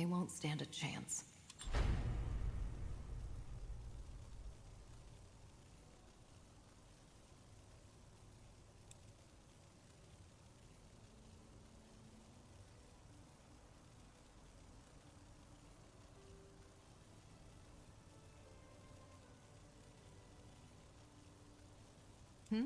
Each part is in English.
They won't stand a chance. Hmm?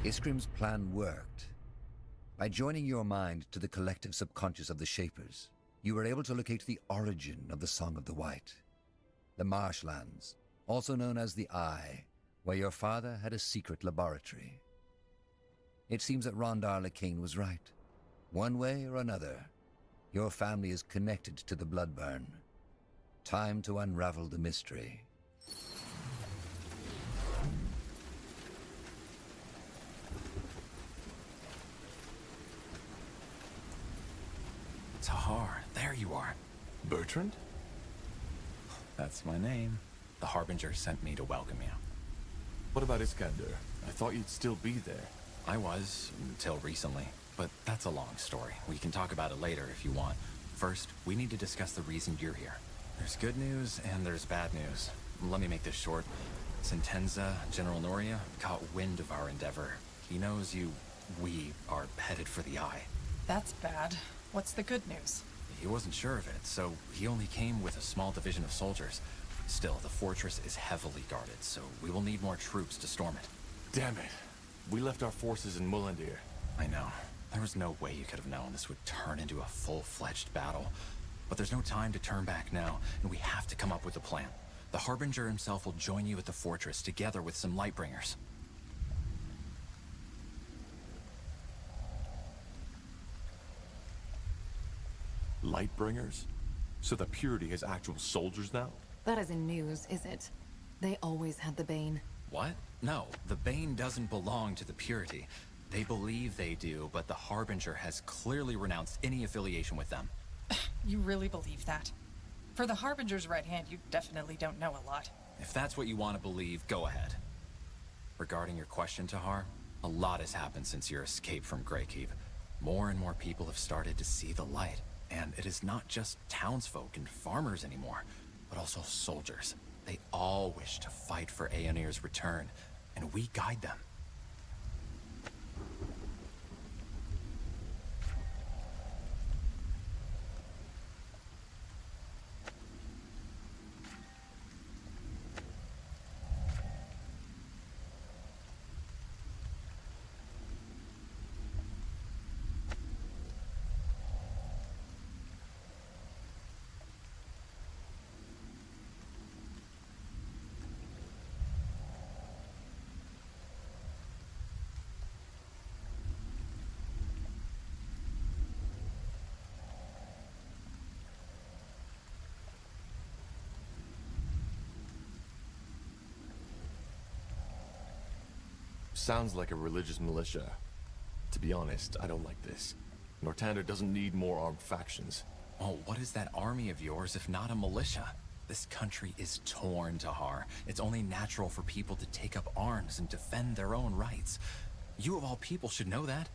Iskrim's plan worked. By joining your mind to the collective subconscious of the Shapers, you were able to locate the origin of the Song of the White. The marshlands, also known as the Eye, where your father had a secret laboratory. It seems that Rondar Lekane was right. One way or another, your family is connected to the Bloodburn. Time to unravel the mystery. Tahar, there you are. Bertrand? That's my name. The Harbinger sent me to welcome you. What about Iskander? I thought you'd still be there. I was, until recently. But that's a long story. We can talk about it later if you want. First, we need to discuss the reason you're here. There's good news and there's bad news. Let me make this short. Sentenza, General Noria, caught wind of our endeavor. He knows we are headed for the Eye. That's bad. What's the good news? He wasn't sure of it, so he only came with a small division of soldiers. Still, the fortress is heavily guarded, so we will need more troops to storm it. Damn it. We left our forces in Mullendir. I know. There was no way you could have known this would turn into a full-fledged battle. But there's no time to turn back now, and we have to come up with a plan. The Harbinger himself will join you at the fortress, together with some Lightbringers. Lightbringers? So the Purity has actual soldiers now? That isn't news, is it? They always had the Bane. What? No, the Bane doesn't belong to the Purity. They believe they do, but the Harbinger has clearly renounced any affiliation with them. You really believe that? For the Harbinger's right hand, you definitely don't know a lot. If that's what you want to believe, go ahead. Regarding your question, Tahar, a lot has happened since your escape from Greykeep. More and more people have started to see the light. And it is not just townsfolk and farmers anymore, but also soldiers. They all wish to fight for Aeonir's return, and we guide them. sounds like a religious militia. To be honest, I don't like this. Northander doesn't need more armed factions. Oh, what is that army of yours if not a militia? This country is torn, Tahar. It's only natural for people to take up arms and defend their own rights. You of all people should know that.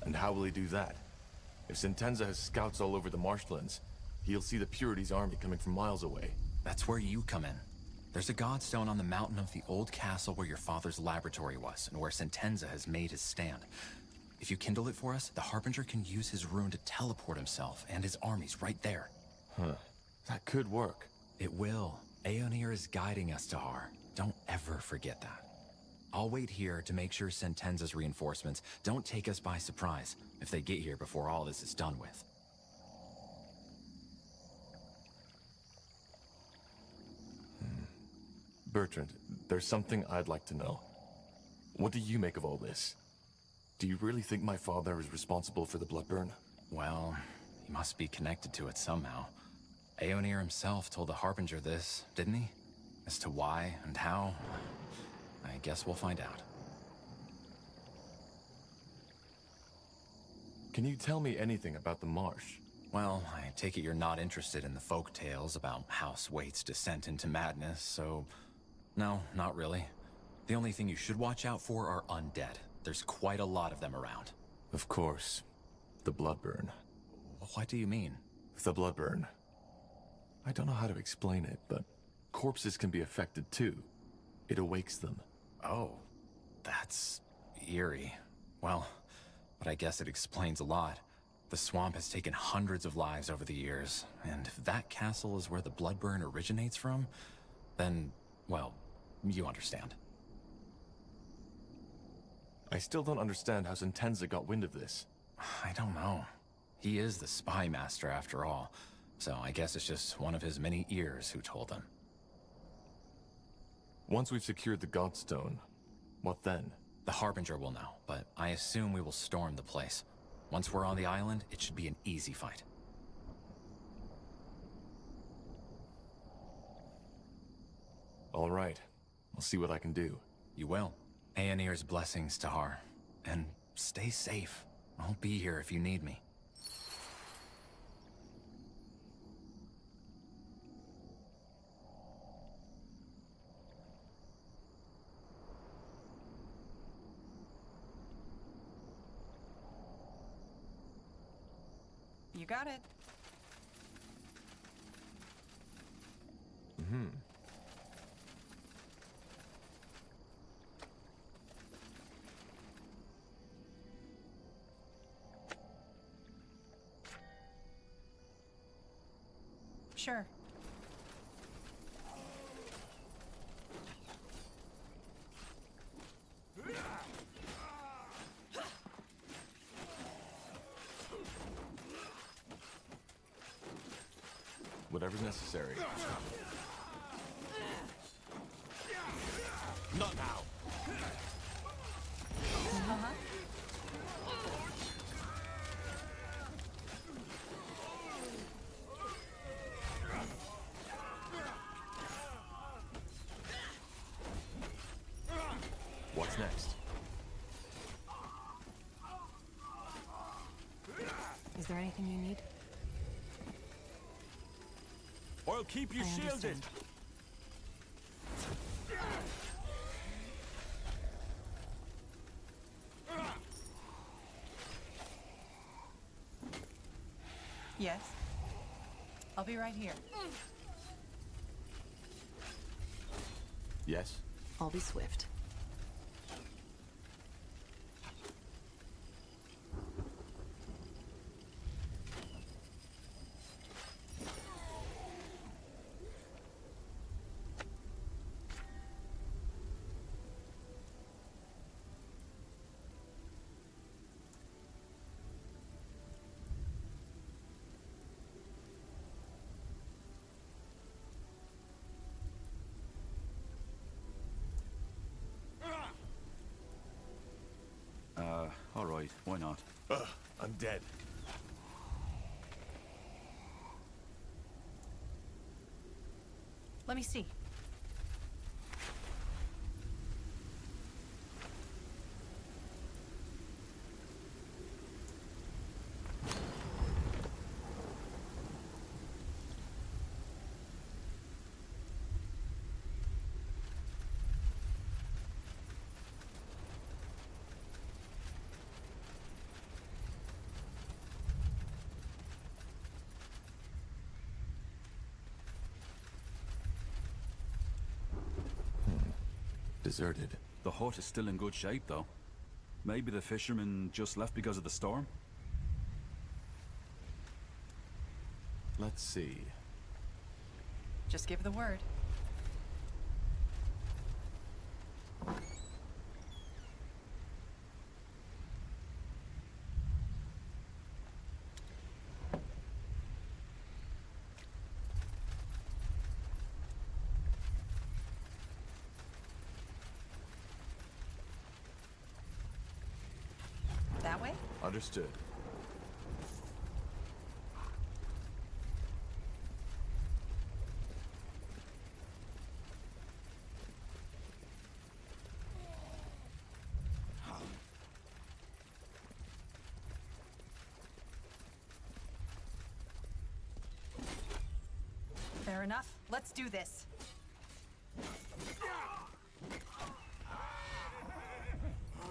And how will he do that? If Sentenza has scouts all over the marshlands, he'll see the Purity's army coming from miles away. That's where you come in. There's a godstone on the mountain of the old castle where your father's laboratory was, and where Sentenza has made his stand. If you kindle it for us, the Harbinger can use his rune to teleport himself and his armies right there. Huh. That could work. It will. Aeonir is guiding us, Tahar. Don't ever forget that. I'll wait here to make sure Sentenza's reinforcements don't take us by surprise if they get here before all this is done with. Bertrand, there's something I'd like to know. What do you make of all this? Do you really think my father is responsible for the Bloodburn? Well, he must be connected to it somehow. Aeonir himself told the Harbinger this, didn't he? As to why and how, I guess we'll find out. Can you tell me anything about the marsh? Well, I take it you're not interested in the folk tales about House Waite's descent into madness, so... No, not really. The only thing you should watch out for are undead. There's quite a lot of them around. Of course. The Bloodburn. What do you mean? The Bloodburn. I don't know how to explain it, but corpses can be affected too. It awakes them. Oh, that's eerie. Well, but I guess it explains a lot. The swamp has taken hundreds of lives over the years, and if that castle is where the Bloodburn originates from, then, well, you understand. I still don't understand how Sentenza got wind of this. I don't know. He is the spy master after all, so I guess it's just one of his many ears who told him. Once we've secured the Godstone, what then? The Harbinger will know, but I assume we will storm the place. Once we're on the island, it should be an easy fight. All right. I'll see what I can do. You will. Aeonir's blessings, Tahar. And stay safe. I'll be here if you need me. You got it. Sure. Whatever's necessary. Not now. What's next? Is there anything you need? I'll keep you I shielded. understand. Yes. I'll be right here. Yes? I'll be swift. right. Why not? Ugh, I'm dead. Let me see. Deserted. The hut is still in good shape, though. Maybe the fishermen just left because of the storm? Let's see. Just give the word. That way? Understood. Fair enough. Let's do this.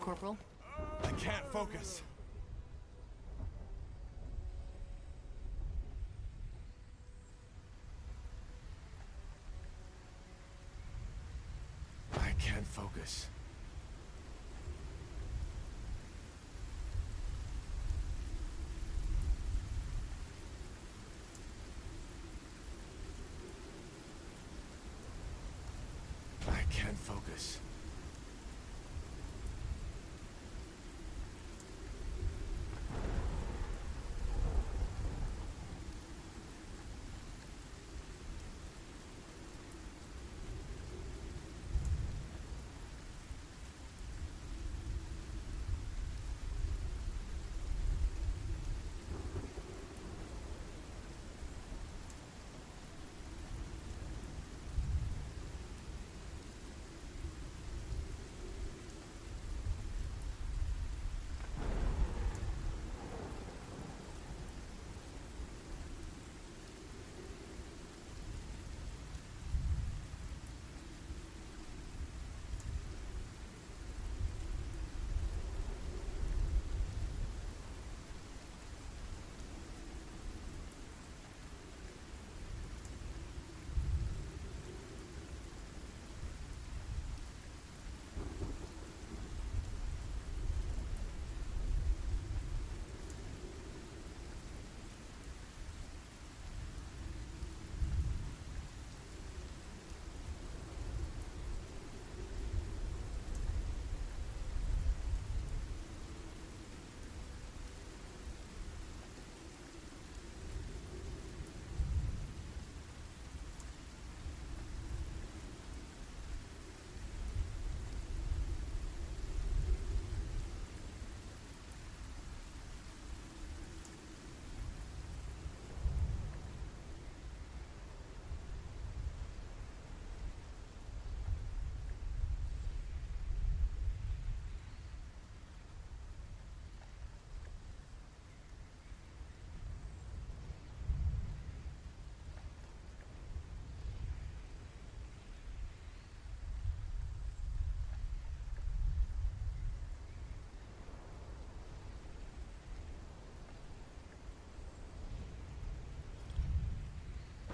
Corporal? I can't focus. I can't focus. I can't focus.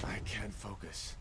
I can't focus.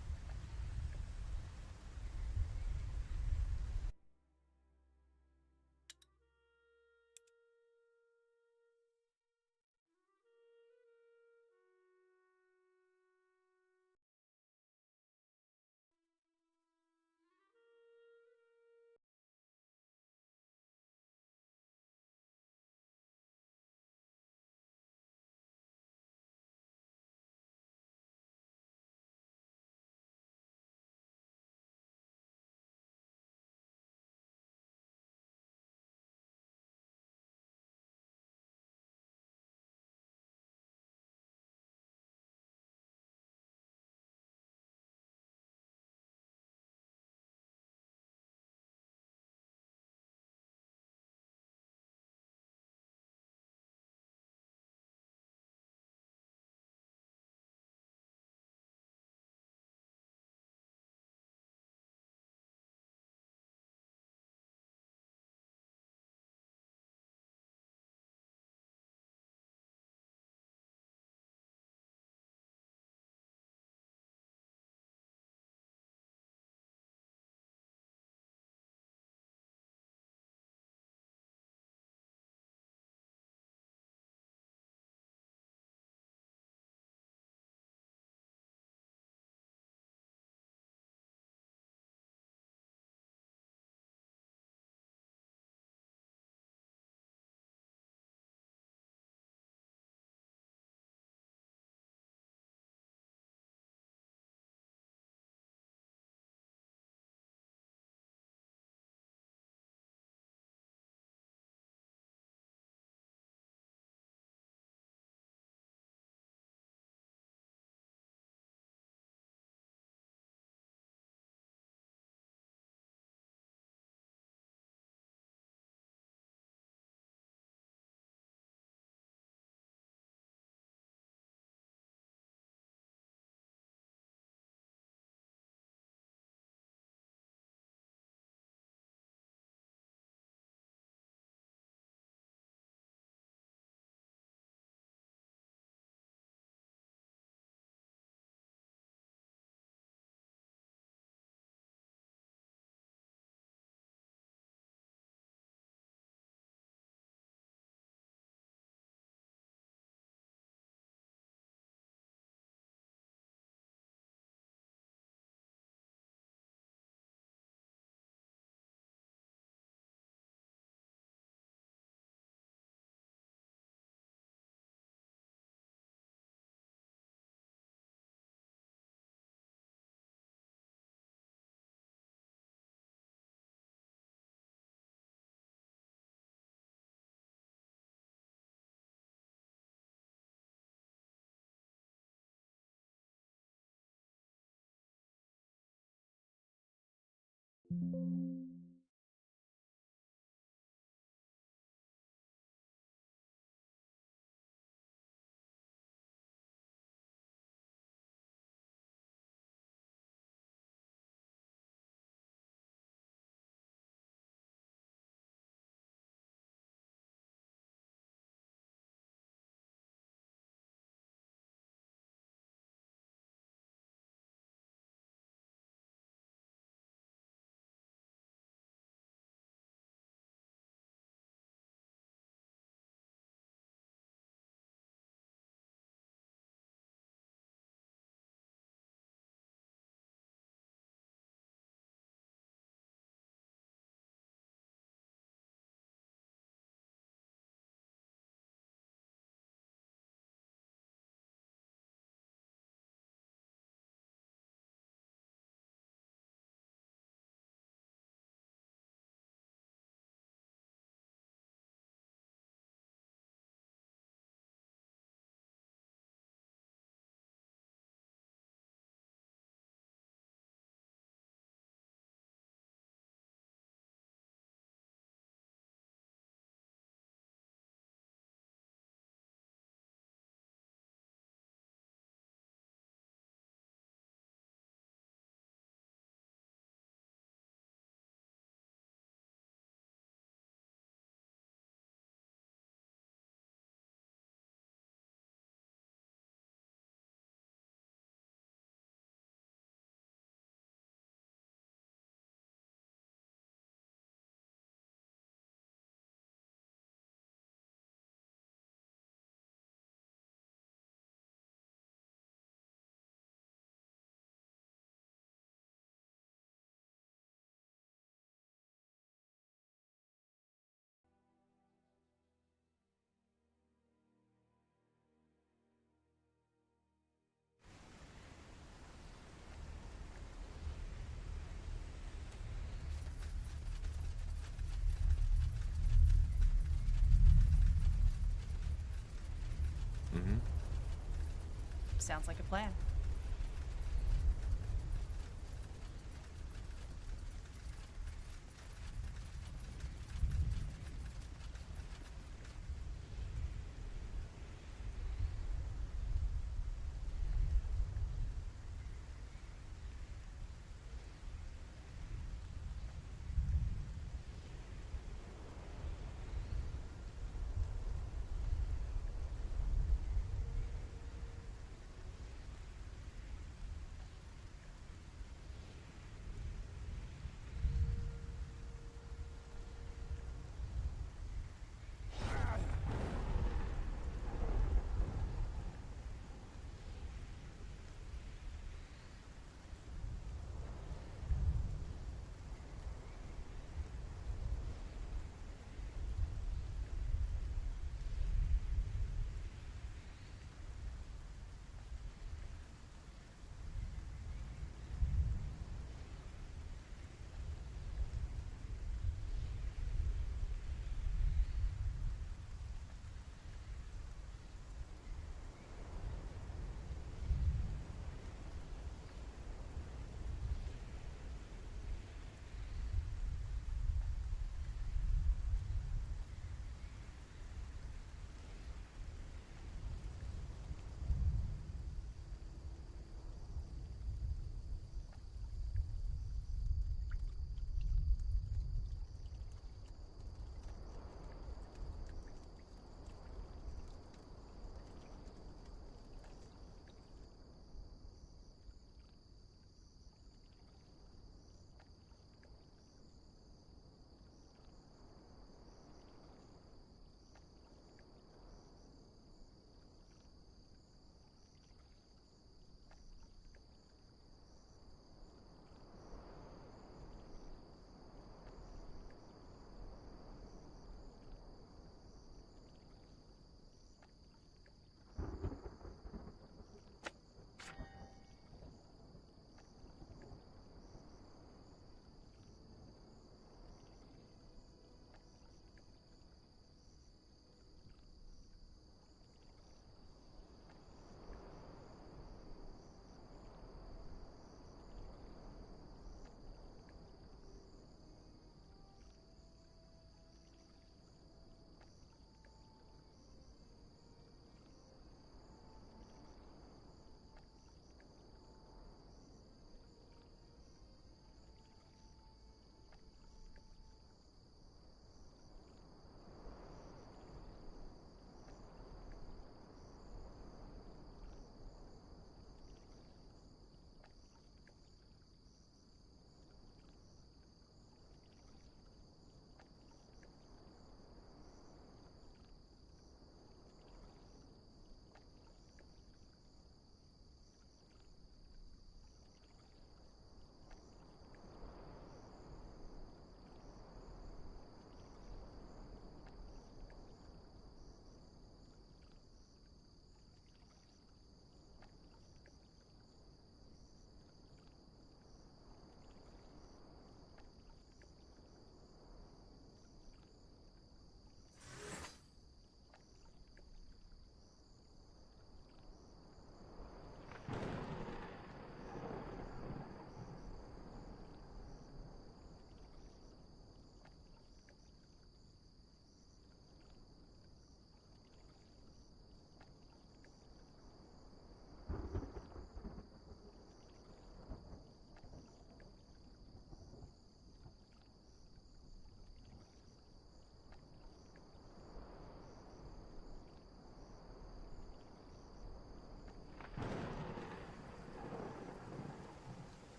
Sounds like a plan.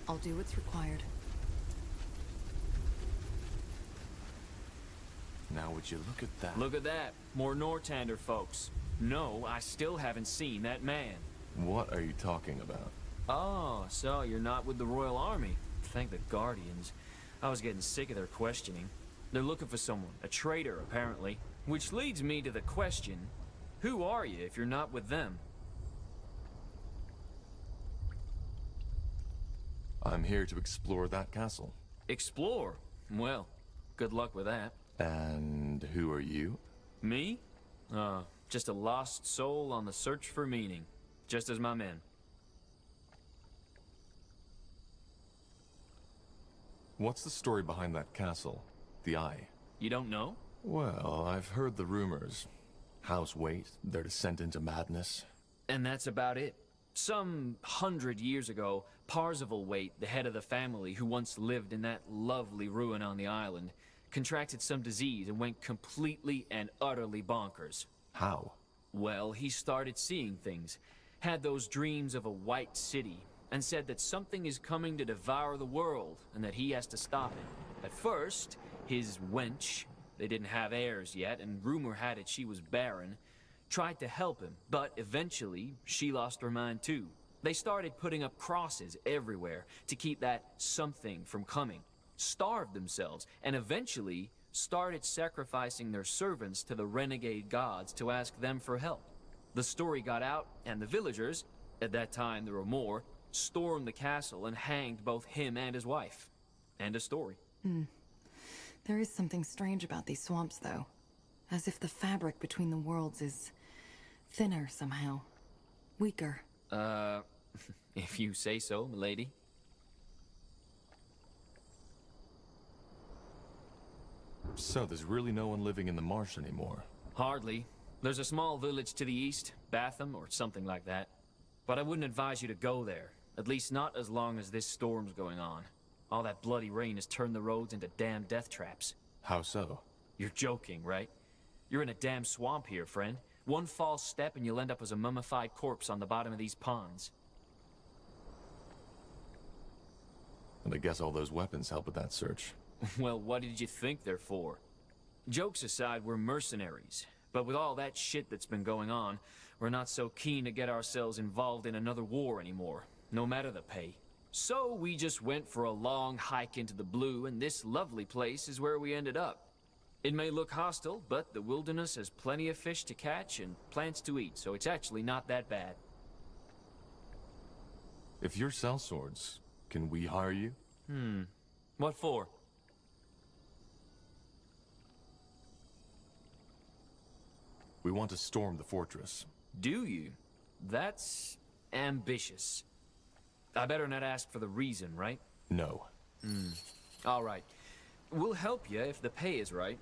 I'll do what's required. Now would you look at that? Look at that. More Nortander folks. No, I still haven't seen that man. What are you talking about? Oh, so you're not with the Royal Army. Thank the Guardians. I was getting sick of their questioning. They're looking for someone, a traitor, apparently. Which leads me to the question, who are you if you're not with them? I'm here to explore that castle. Explore? Well, good luck with that. And who are you? Me? Just a lost soul on the search for meaning. Just as my men. What's the story behind that castle? The Eye? You don't know? Well, I've heard the rumors. House Waite, their descent into madness. And that's about it. Some 100 years ago, Parzival Waite, the head of the family who once lived in that lovely ruin on the island, contracted some disease and went completely and utterly bonkers. How? Well, he started seeing things, had those dreams of a white city, and said that something is coming to devour the world and that he has to stop it. At first, his wench, they didn't have heirs yet, and rumor had it she was barren, tried to help him, but eventually she lost her mind too. They started putting up crosses everywhere to keep that something from coming, starved themselves, and eventually started sacrificing their servants to the renegade gods to ask them for help. The story got out, and the villagers, at that time there were more, stormed the castle and hanged both him and his wife. End of story. There is something strange about these swamps, though. As if the fabric between the worlds is thinner somehow. Weaker. If you say so, milady. So there's really no one living in the marsh anymore? Hardly. There's a small village to the east, Batham or something like that. But I wouldn't advise you to go there. At least not as long as this storm's going on. All that bloody rain has turned the roads into damn death traps. How so? You're joking, right? You're in a damn swamp here, friend. One false step and you'll end up as a mummified corpse on the bottom of these ponds. And I guess all those weapons help with that search. Well, what did you think they're for? Jokes aside, we're mercenaries. But with all that shit that's been going on, we're not so keen to get ourselves involved in another war anymore, no matter the pay. So we just went for a long hike into the blue, and this lovely place is where we ended up. It may look hostile, but the wilderness has plenty of fish to catch and plants to eat, so it's actually not that bad. If you sell swords, can we hire you? What for? We want to storm the fortress. Do you? That's ambitious. I better not ask for the reason, right? No. All right. We'll help you if the pay is right.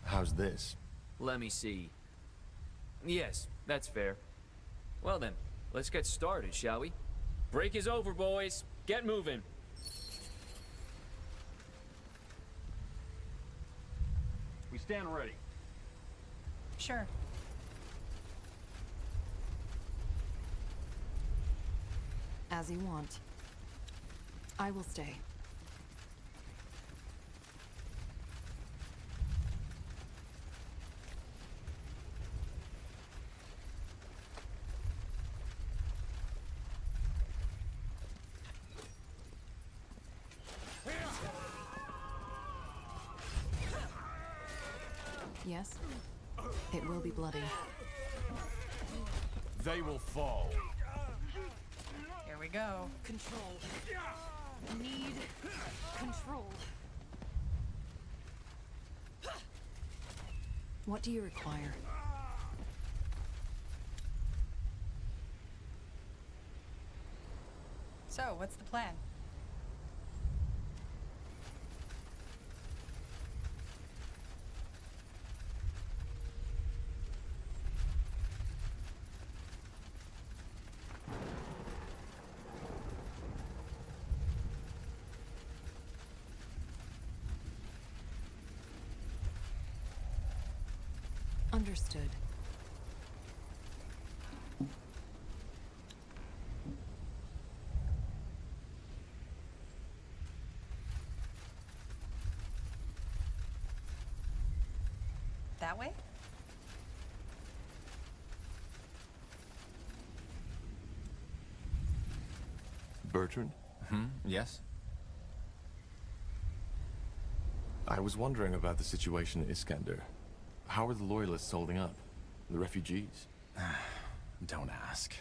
How's this? Let me see. Yes, that's fair. Well then, let's get started, shall we? Break is over, boys. Get moving. We stand ready. Sure. As you want. I will stay. Yes? It will be bloody. They will fall. Here we go. Control. Need control. What do you require? So, what's the plan? Understood. That way? Bertrand? Yes? I was wondering about the situation in Iskander. How are the Loyalists holding up? The refugees? Don't ask.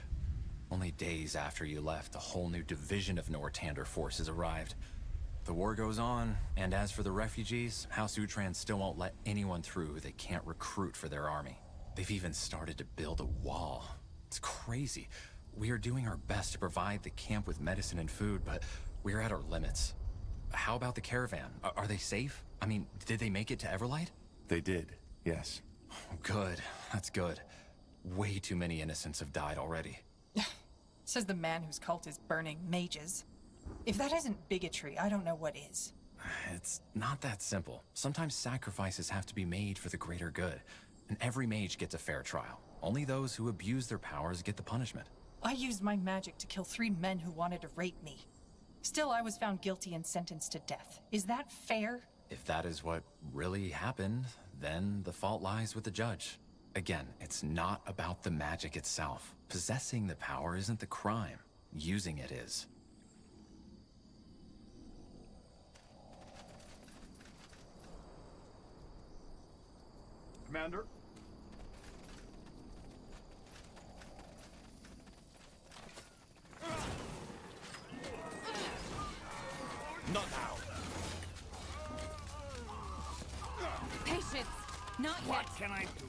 Only days after you left, a whole new division of Nortander forces arrived. The war goes on, and as for the refugees, House Utran still won't let anyone through who they can't recruit for their army. They've even started to build a wall. It's crazy. We are doing our best to provide the camp with medicine and food, but we're at our limits. How about the caravan? Are they safe? I mean, did they make it to Everlight? They did, yes. Good. That's good. Way too many innocents have died already. Says the man whose cult is burning mages. If that isn't bigotry, I don't know what is. It's not that simple. Sometimes sacrifices have to be made for the greater good, and every mage gets a fair trial. Only those who abuse their powers get the punishment. I used my magic to kill 3 men who wanted to rape me. Still, I was found guilty and sentenced to death. Is that fair? If that is what really happened, then the fault lies with the judge. Again, it's not about the magic itself. Possessing the power isn't the crime. Using it is. Commander? Not now. Patience! Not What yet! can I do?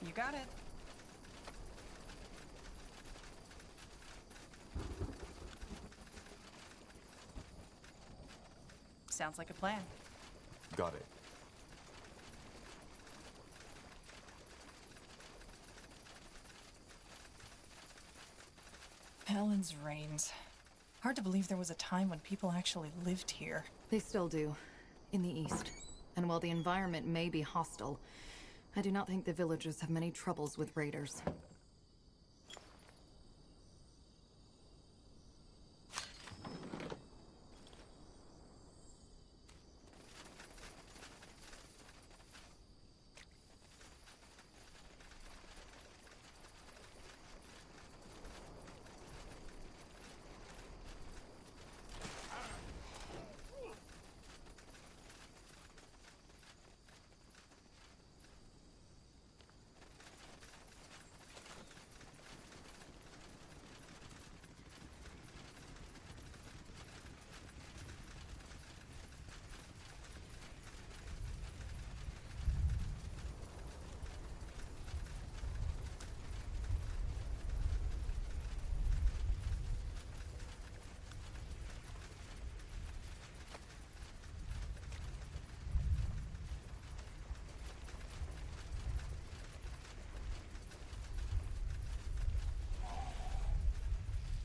You got it. Sounds like a plan. Got it. Helen's Reigns. Hard to believe there was a time when people actually lived here. They still do. In the east. And while the environment may be hostile, I do not think the villagers have many troubles with raiders.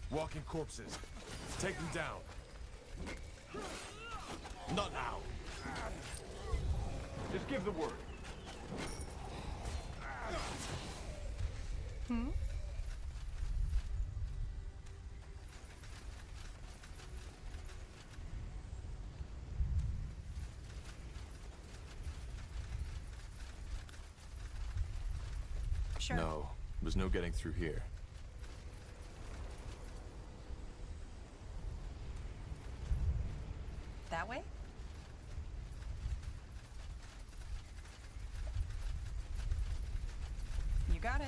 Walking corpses. Take them down. Not now. Just give the word. Sure. No, there's no getting through here. That way? You got it.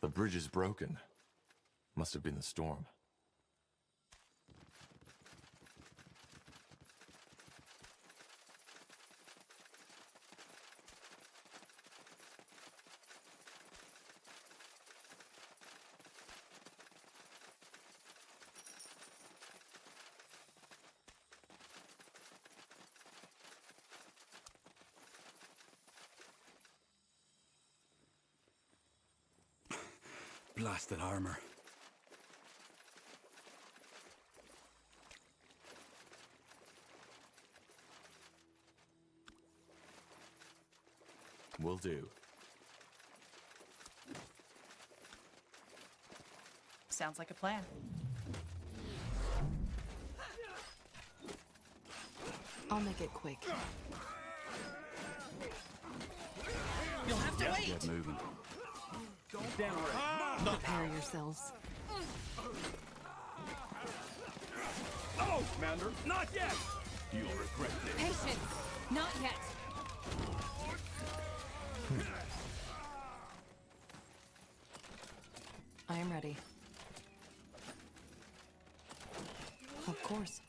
The bridge is broken. Must have been the storm. Blasted armor. Will do. Sounds like a plan. I'll make it quick. You'll have to wait! Get moving. Prepare yourselves. No, Commander, not yet! You'll regret this. Patience! Not yet! I am ready. Of course.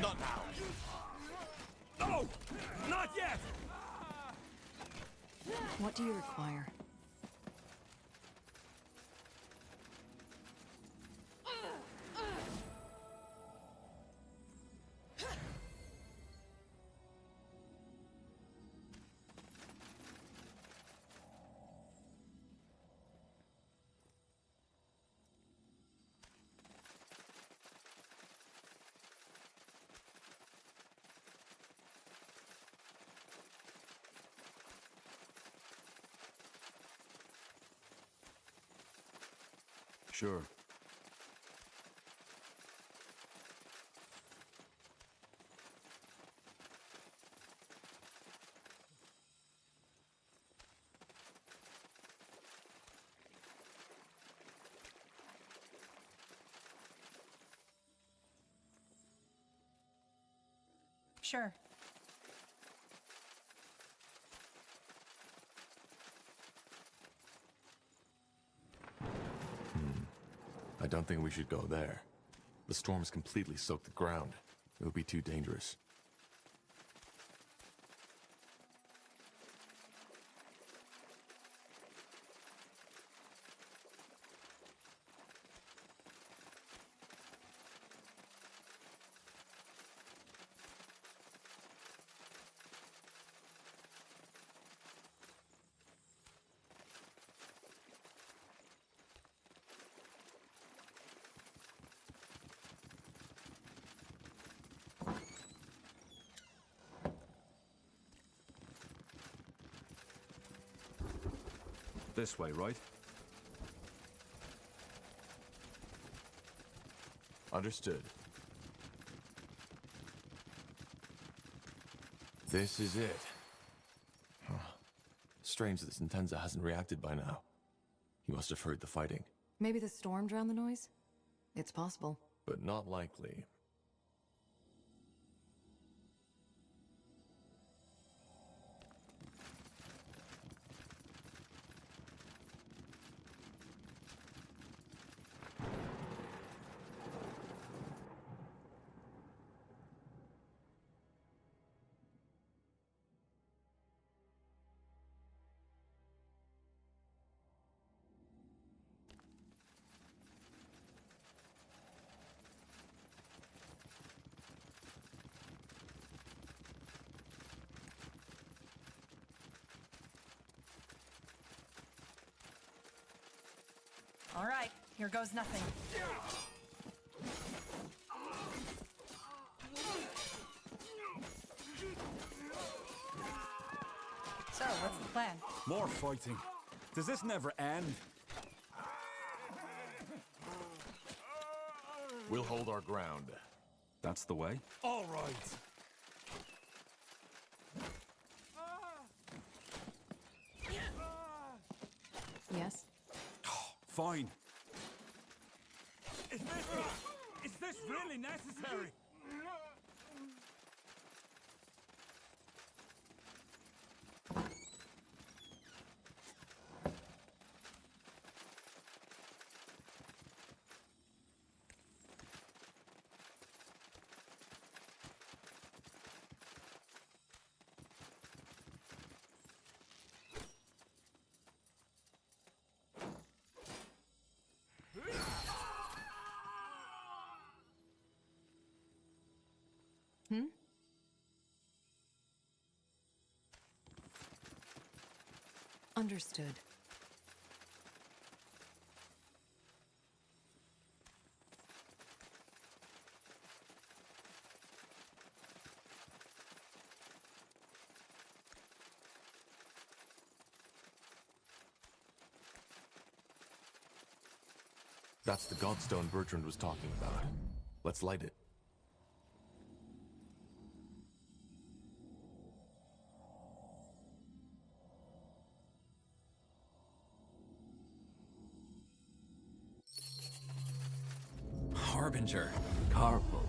Not now. No! Not yet! What do you require? Sure. Sure. I don't think we should go there. The storm's completely soaked the ground. It would be too dangerous. This way, right? Understood. This is it. Huh. Strange that Sentenza hasn't reacted by now. He must have heard the fighting. Maybe the storm drowned the noise? It's possible. But not likely. All right, here goes nothing. So, what's the plan? More fighting. Does this never end? We'll hold our ground. That's the way? All right. Yes? Fine. Is this really necessary? Understood. That's the godstone Bertrand was talking about. Let's light it. Harbinger. Carpal.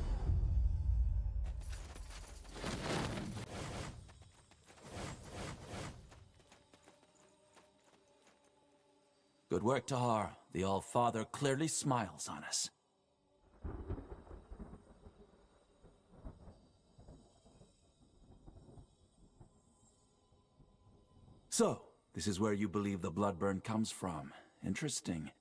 Good work, Tahar. The All-Father clearly smiles on us. So, this is where you believe the Bloodburn comes from. Interesting.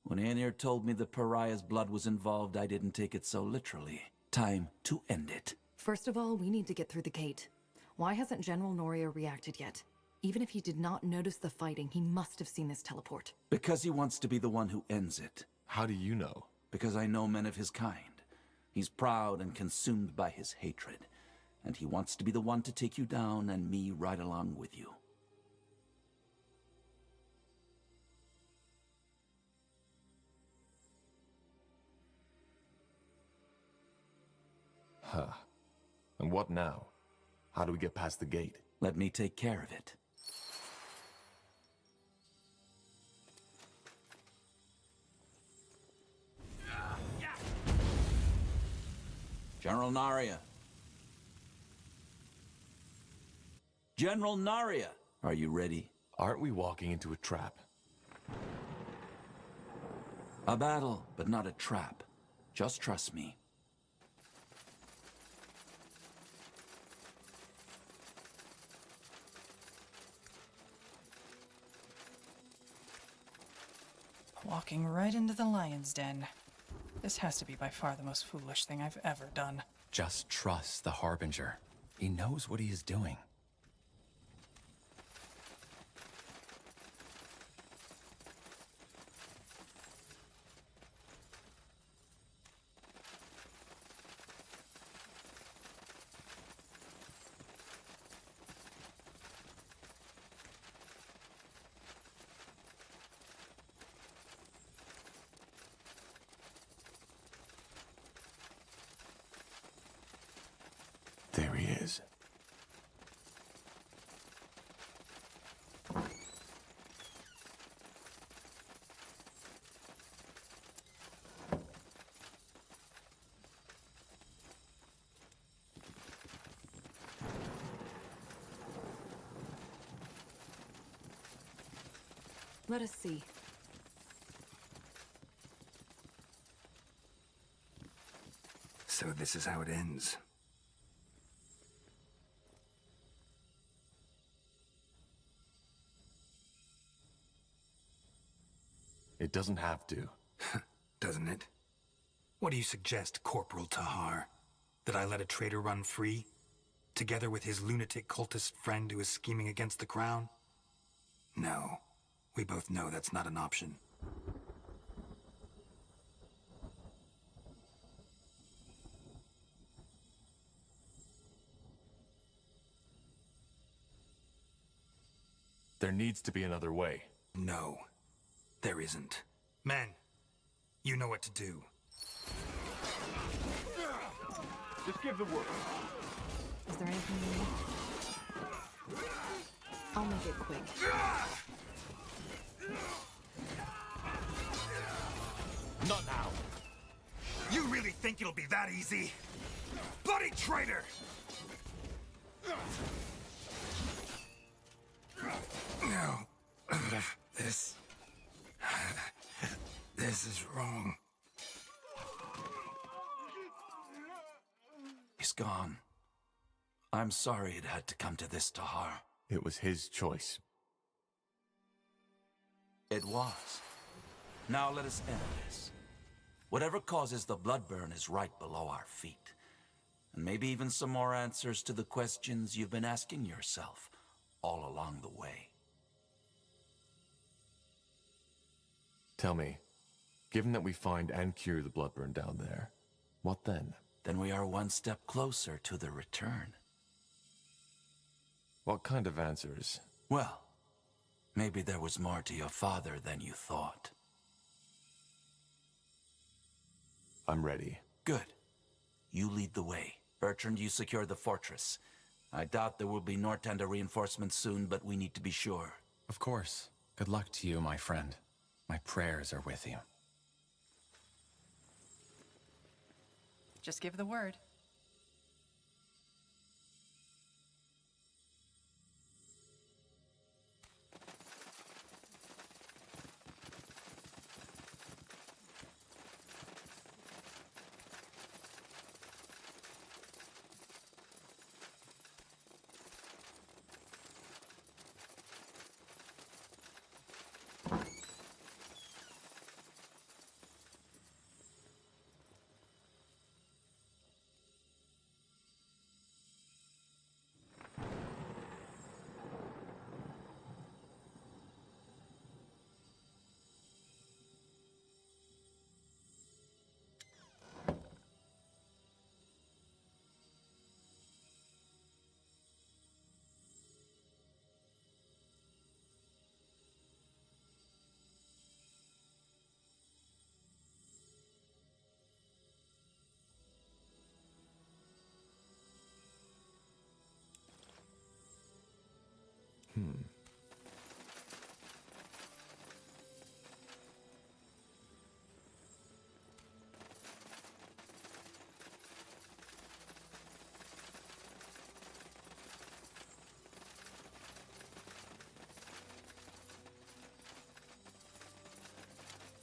When Aenir told me the pariah's blood was involved, I didn't take it so literally. Time to end it. First of all, we need to get through the gate. Why hasn't General Noria reacted yet? Even if he did not notice the fighting, he must have seen this teleport. Because he wants to be the one who ends it. How do you know? Because I know men of his kind. He's proud and consumed by his hatred. And he wants to be the one to take you down and me right along with you. Huh. And what now? How do we get past the gate? Let me take care of it. General Naria. General Naria! Are you ready? Aren't we walking into a trap? A battle, but not a trap. Just trust me. Walking right into the lion's den. This has to be by far the most foolish thing I've ever done. Just trust the Harbinger. He knows what he is doing. There he is. Let us see. So this is how it ends. It doesn't have to. Doesn't it? What do you suggest, Corporal Tahar? That I let a traitor run free? Together with his lunatic cultist friend who is scheming against the crown? No. We both know that's not an option. There needs to be another way. No. There isn't. Men, you know what to do. Just give the word. Is there anything you need? I'll make it quick. Not now. You really think it'll be that easy? Bloody traitor! No. This is wrong. He's gone. I'm sorry it had to come to this, Tahar. It was his choice. It was. Now let us end this. Whatever causes the Bloodburn is right below our feet. And maybe even some more answers to the questions you've been asking yourself all along the way. Tell me, given that we find and cure the Bloodburn down there, what then? Then we are one step closer to the return. What kind of answers? Well, maybe there was more to your father than you thought. I'm ready. Good. You lead the way. Bertrand, you secure the fortress. I doubt there will be Northander reinforcements soon, but we need to be sure. Of course. Good luck to you, my friend. My prayers are with you. Just give the word.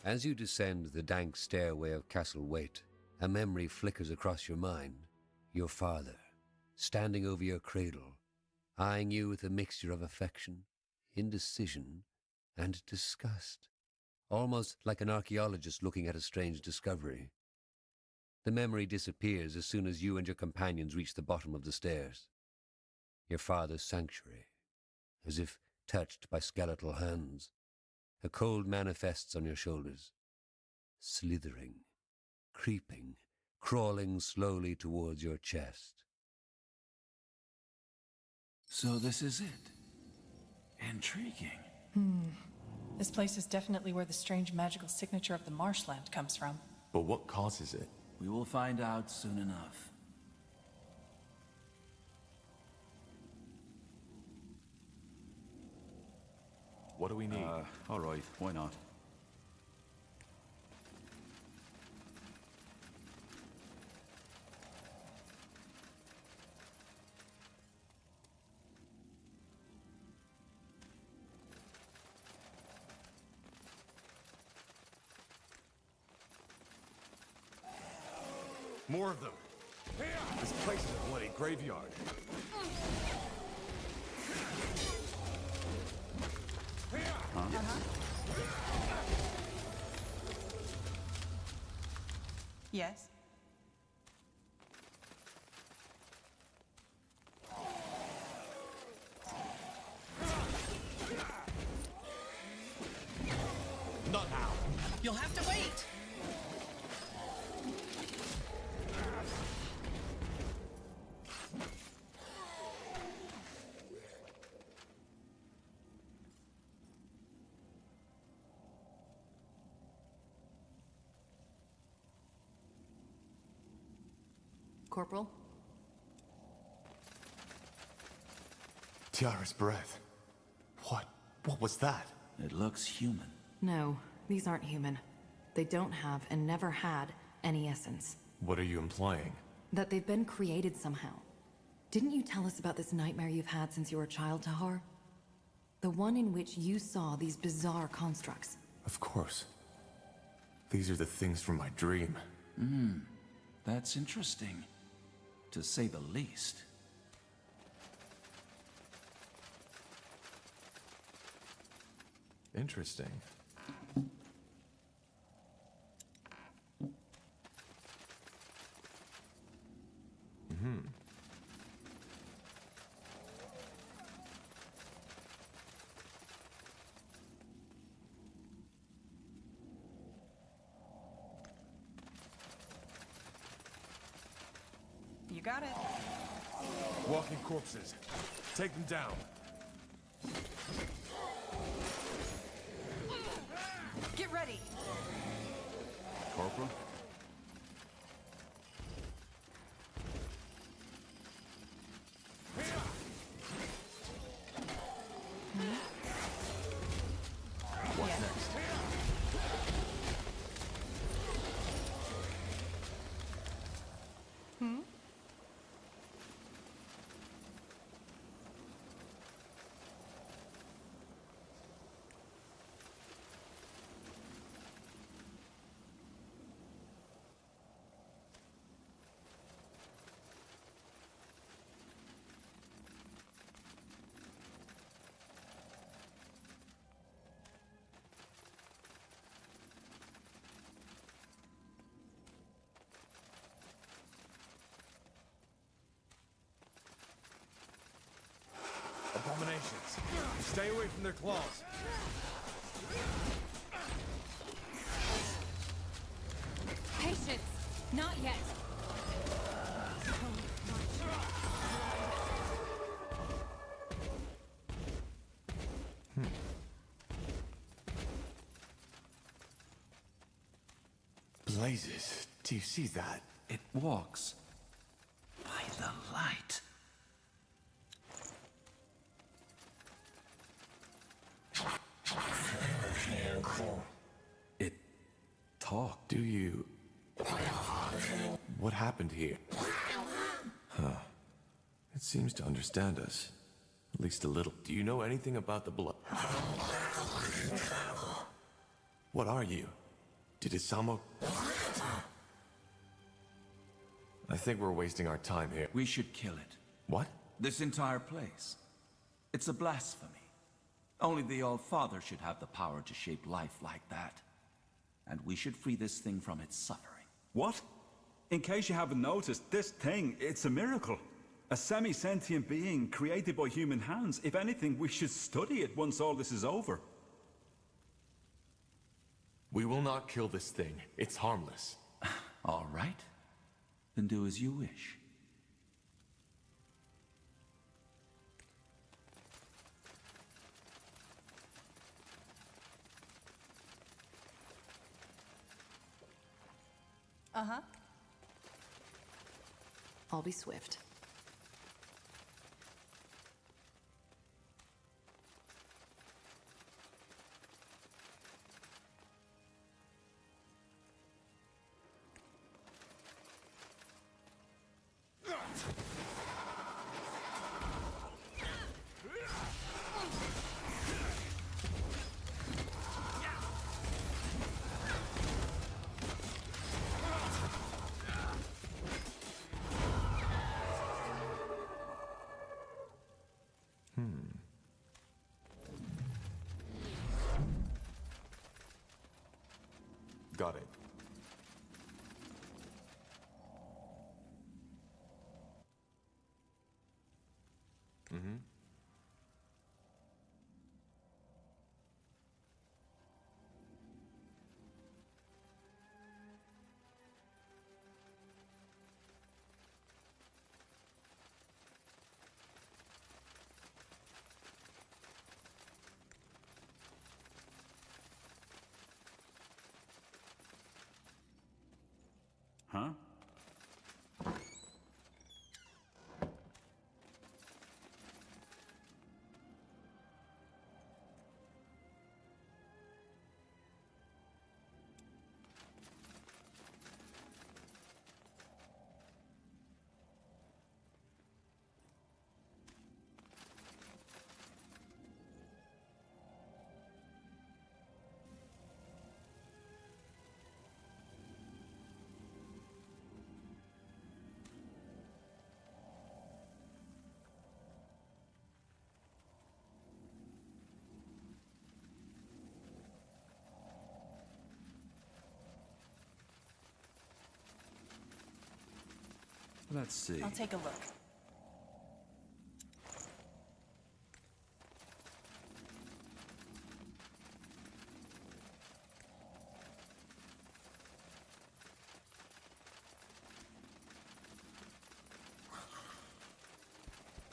As you descend the dank stairway of Castle Waite, a memory flickers across your mind. Your father, standing over your cradle, eyeing you with a mixture of affection, indecision, and disgust, almost like an archaeologist looking at a strange discovery. The memory disappears as soon as you and your companions reach the bottom of the stairs. Your father's sanctuary, as if touched by skeletal hands. A cold manifests on your shoulders, slithering, creeping, crawling slowly towards your chest. So this is it. Intriguing. This place is definitely where the strange magical signature of the marshland comes from. But what causes it? We will find out soon enough. What do we need? Alright, why not? More of them. This place is a bloody graveyard. Yes? Not now. You'll have to wait! Corporal? Tiara's breath. What was that? It looks human. No, these aren't human. They don't have, and never had, any essence. What are you implying? That they've been created somehow. Didn't you tell us about this nightmare you've had since you were a child, Tahar? The one in which you saw these bizarre constructs. Of course. These are the things from my dream. That's interesting, to say the least. Interesting. You got it. Walking corpses. Take them down. Get ready. Corporal? What's Yeah. next? Abominations. Stay away from their claws. Patience! Not yet! Blazes. Do you see that? It walks by the light. It talked. Do you... What happened here? Huh. It seems to understand us. At least a little. Do you know anything about the blood? What are you? Did Isamo... I think we're wasting our time here. We should kill it. What? This entire place. It's a blasphemy. Only the All-Father should have the power to shape life like that. And we should free this thing from its suffering. What? In case you haven't noticed, this thing, it's a miracle. A semi-sentient being created by human hands. If anything, we should study it once all this is over. We will not kill this thing. It's harmless. All right. Then do as you wish. Uh-huh. I'll be swift. Got it. Mm-hmm. Huh? Let's see. I'll take a look.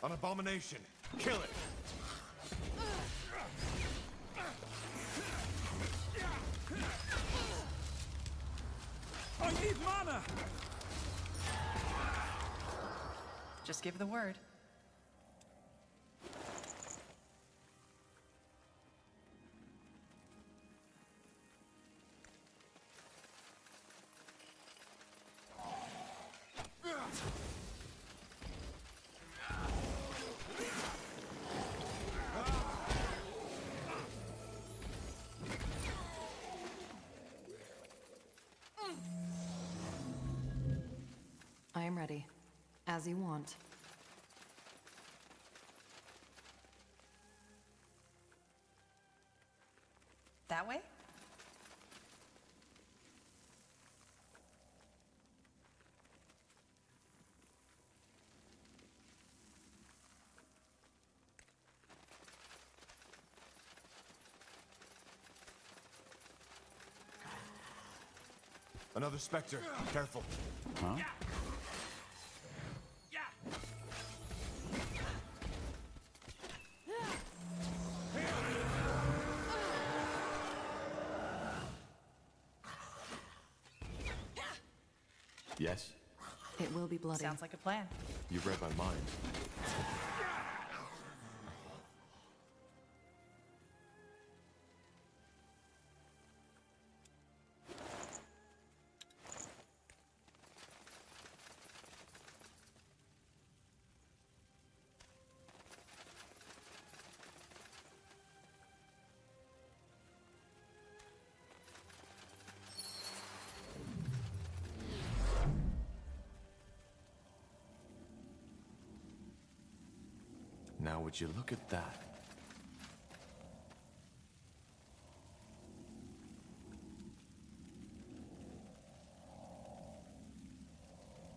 An abomination. Kill it. I need mana! Just give the word. I am ready. As you want. That way? Another Spectre. Careful. Huh? Yes? It will be bloody. Sounds like a plan. You read my mind. Now would you look at that?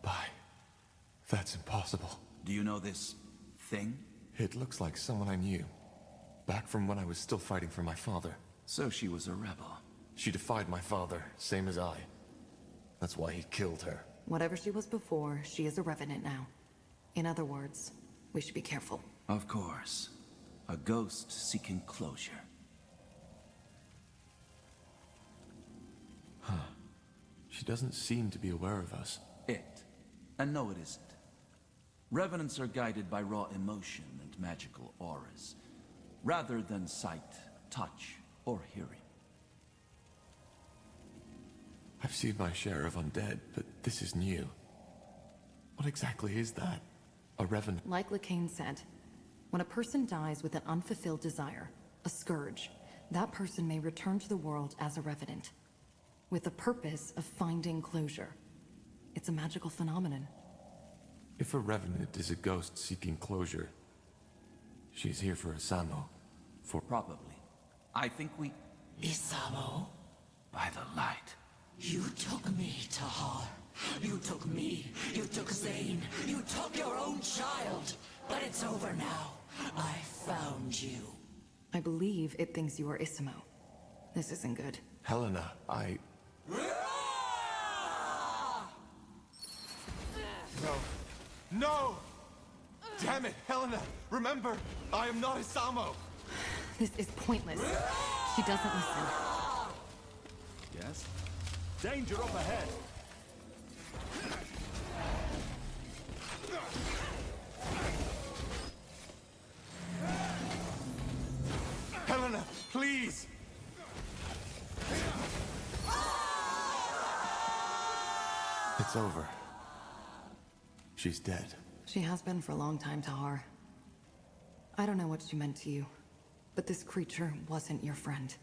Bye. That's impossible. Do you know this thing? It looks like someone I knew. Back from when I was still fighting for my father. So she was a rebel. She defied my father, same as I. That's why he killed her. Whatever she was before, she is a revenant now. In other words, we should be careful. Of course. A ghost seeking closure. Huh. She doesn't seem to be aware of us. It. And no, it isn't. Revenants are guided by raw emotion and magical auras, rather than sight, touch, or hearing. I've seen my share of undead, but this is new. What exactly is that? A revenant? Like Lacane said, when a person dies with an unfulfilled desire, a scourge, that person may return to the world as a revenant, with the purpose of finding closure. It's a magical phenomenon. If a revenant is a ghost seeking closure, she's here for Asamo. For Probably. I think we... Isamo, By the light. you took me, Tahar. You took me, you took Zane, you took your own child. But it's over now. I found you. I believe it thinks you are Isamo. This isn't good. Helena, No! No! Damn it, Helena! Remember, I am not Asamo! This is pointless. She doesn't listen. Yes? Danger up ahead! Helena, please! It's over. She's dead. She has been for a long time, Tahar. I don't know what she meant to you, but this creature wasn't your friend.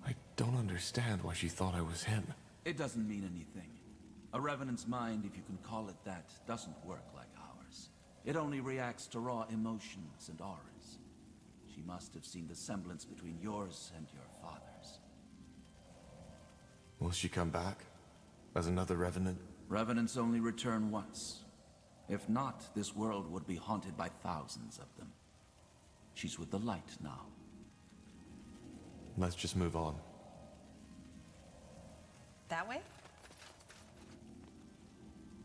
I don't understand why she thought I was him. It doesn't mean anything. A Revenant's mind, if you can call it that, doesn't work like ours. It only reacts to raw emotions and auras. She must have seen the semblance between yours and your father's. Will she come back? As another Revenant? Revenants only return once. If not, this world would be haunted by thousands of them. She's with the light now. Let's just move on. That way?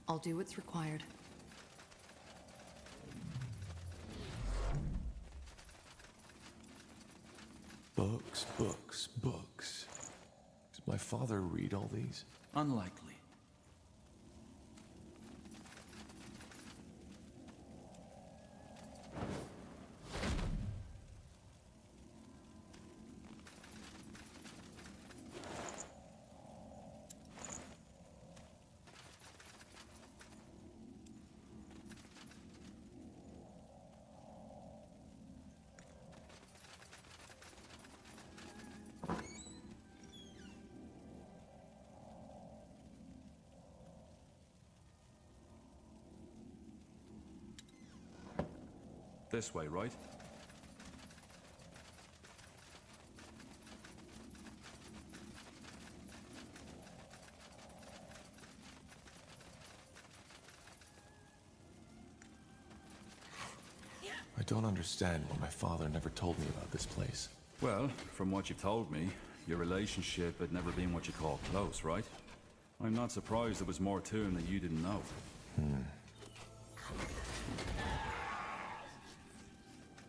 I'll do what's required. Books. Did my father read all these? Unlikely. This way, right? I don't understand why my father never told me about this place. Well, from what you've told me, your relationship had never been what you call close, right? I'm not surprised there was more to him that you didn't know.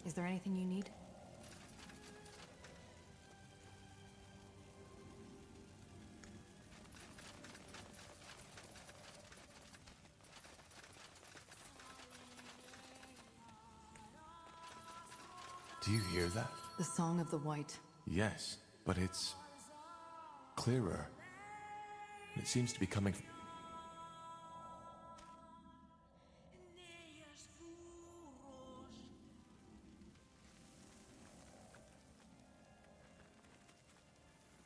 Is there anything you need? Do you hear that? The Song of the White. Yes, but it's clearer. It seems to be coming from...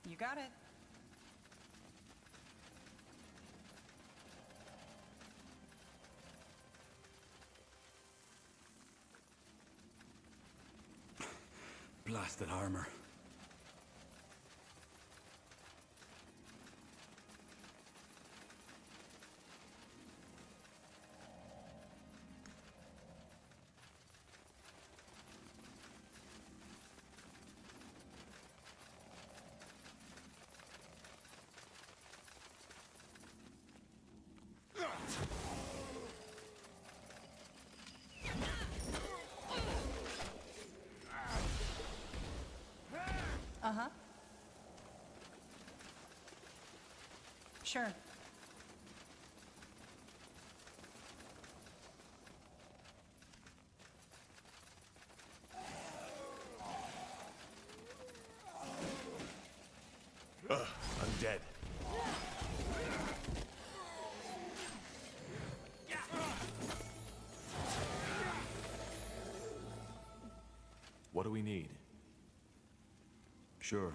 You got it. Blasted armor. Uh-huh. Sure. I'm dead. What do we need? Sure.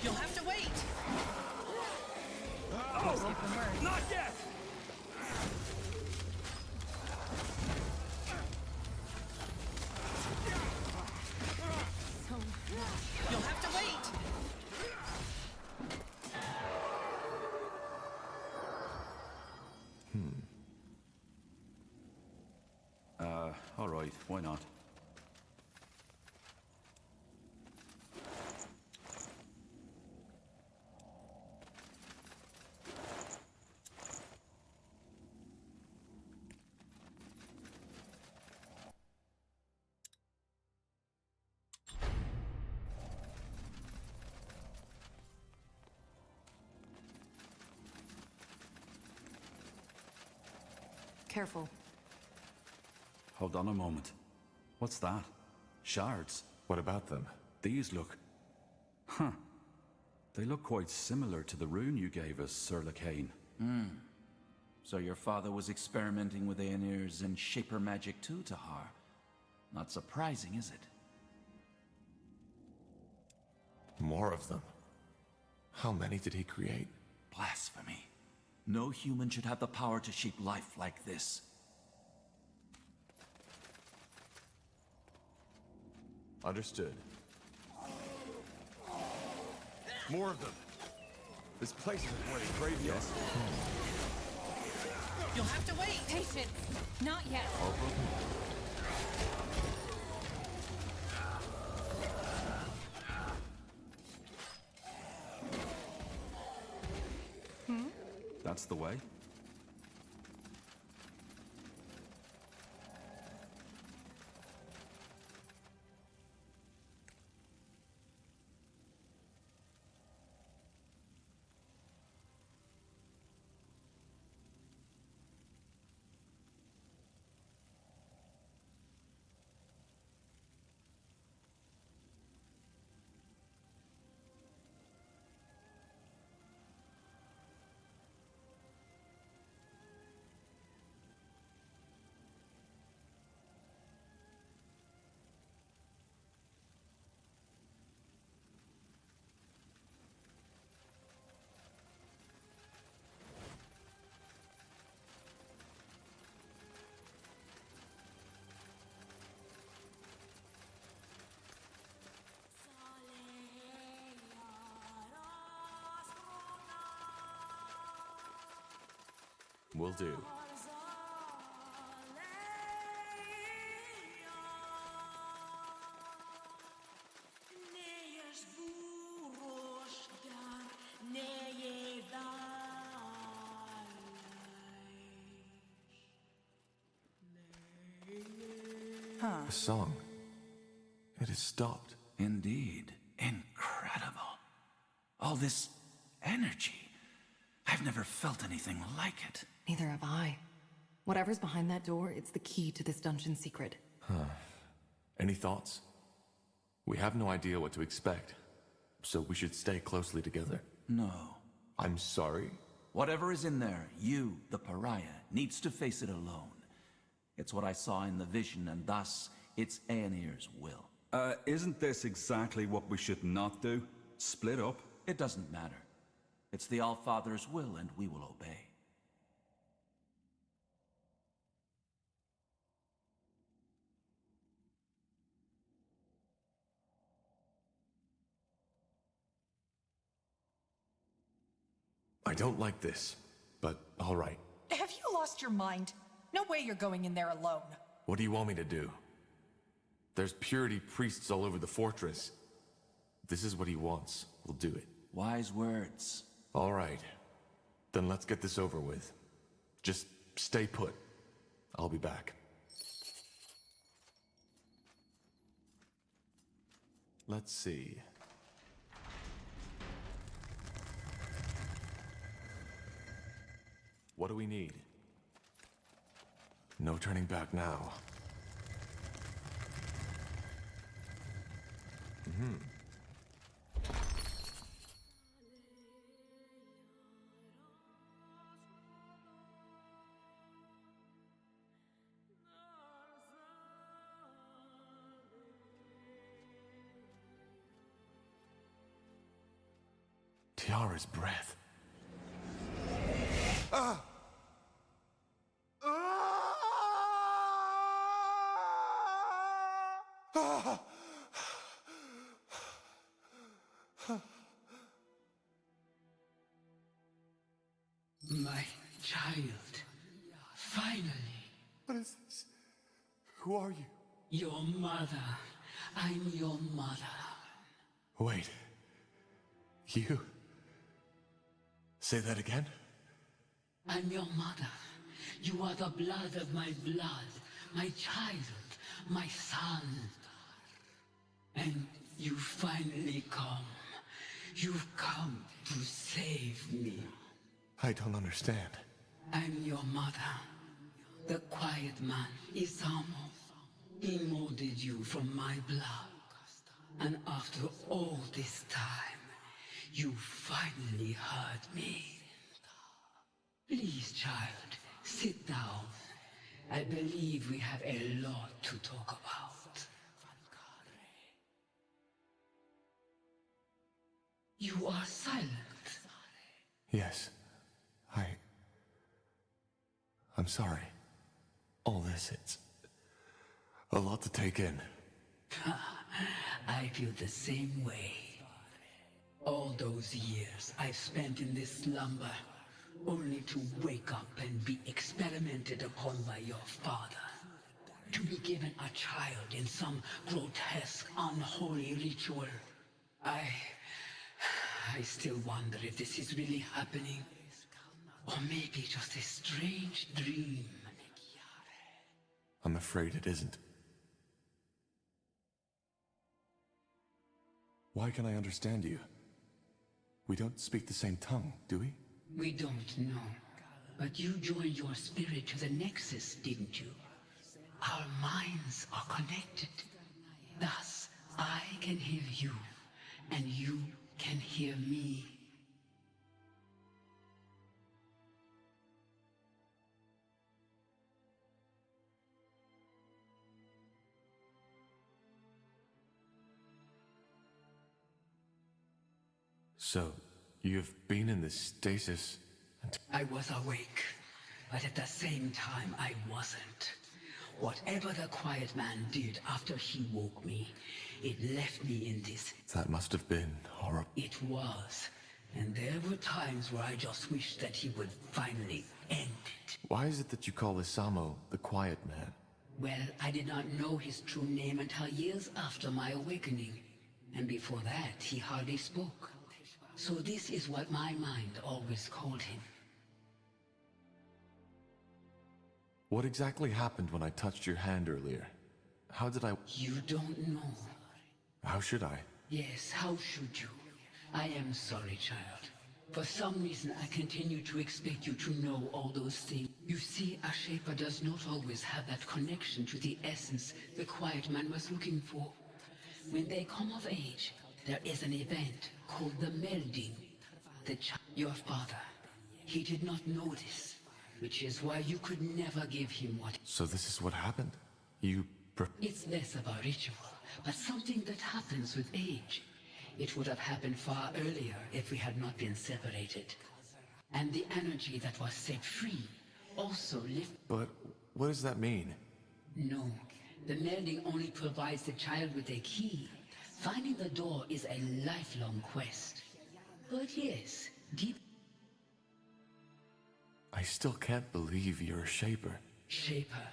You'll have to wait. Not yet! You'll have to wait. All right, why not? Careful. Hold on a moment. What's that? Shards. What about them? These look... Huh. They look quite similar to the rune you gave us, Sir Lacane. So your father was experimenting with Aeneir's and Shaper magic too, Tahar. Not surprising, is it? More of them. How many did he create? Blasphemy. No human should have the power to shape life like this. Understood. More of them. This place is a bloody graveyard. You'll have to wait. Patience! Not yet. That's the way. Will do. A song. It has stopped. Indeed. Incredible. All this energy. I've never felt anything like it. Neither have I. Whatever's behind that door, it's the key to this dungeon secret. Any thoughts? We have no idea what to expect, so we should stay closely together. No. I'm sorry? Whatever is in there, you, the pariah, needs to face it alone. It's what I saw in the vision, and thus, it's Aenir's will. Isn't this exactly what we should not do? Split up? It doesn't matter. It's the Allfather's will, and we will obey. I don't like this, but all right. Have you lost your mind? No way you're going in there alone. What do you want me to do? There's purity priests all over the fortress. If this is what he wants, we'll do it. Wise words. All right. Then let's get this over with. Just stay put. I'll be back. Let's see. What do we need? No turning back now. Tiara's breath. My child. Finally. What is this? Who are you? Your mother. I'm your mother. Wait. You? Say that again? I'm your mother. You are the blood of my blood. My child. My son. And you finally come. You've come to save me. I don't understand. I'm your mother. The quiet man, Isamo. He molded you from my blood. And after all this time, you finally heard me. Please, child, sit down. I believe we have a lot to talk about. You are silent. Yes. I'm sorry. All this, it's a lot to take in. I feel the same way. All those years I've spent in this slumber, only to wake up and be experimented upon by your father. To be given a child in some grotesque, unholy ritual. I still wonder if this is really happening. Or maybe just a strange dream. I'm afraid it isn't. Why can I understand you? We don't speak the same tongue, do we? We don't know. But you joined your spirit to the Nexus, didn't you? Our minds are connected. Thus, I can hear you, and you can hear me. So, you've been in this stasis and I was awake, but at the same time I wasn't. Whatever the Quiet Man did after he woke me, it left me in this. that must have been horrible. It was. And there were times where I just wished that he would finally end it. Why is it that you call Isamo the Quiet Man? Well, I did not know his true name until years after my awakening. And before that, he hardly spoke. So this is what my mind always called him. What exactly happened when I touched your hand earlier? How did I... You don't know. How should I? Yes, how should you? I am sorry, child. For some reason, I continue to expect you to know all those things. You see, a Shaper does not always have that connection to the essence the Quiet Man was looking for. When they come of age, there is an event called the melding. Your father, he did not know this, which is why you could never give him what... So this is what happened? It's less of a ritual, but something that happens with age. It would have happened far earlier if we had not been separated. And the energy that was set free also lifted... But what does that mean? No, the melding only provides the child with a key. Finding the door is a lifelong quest. But yes, deep... I still can't believe you're a Shaper. Shaper.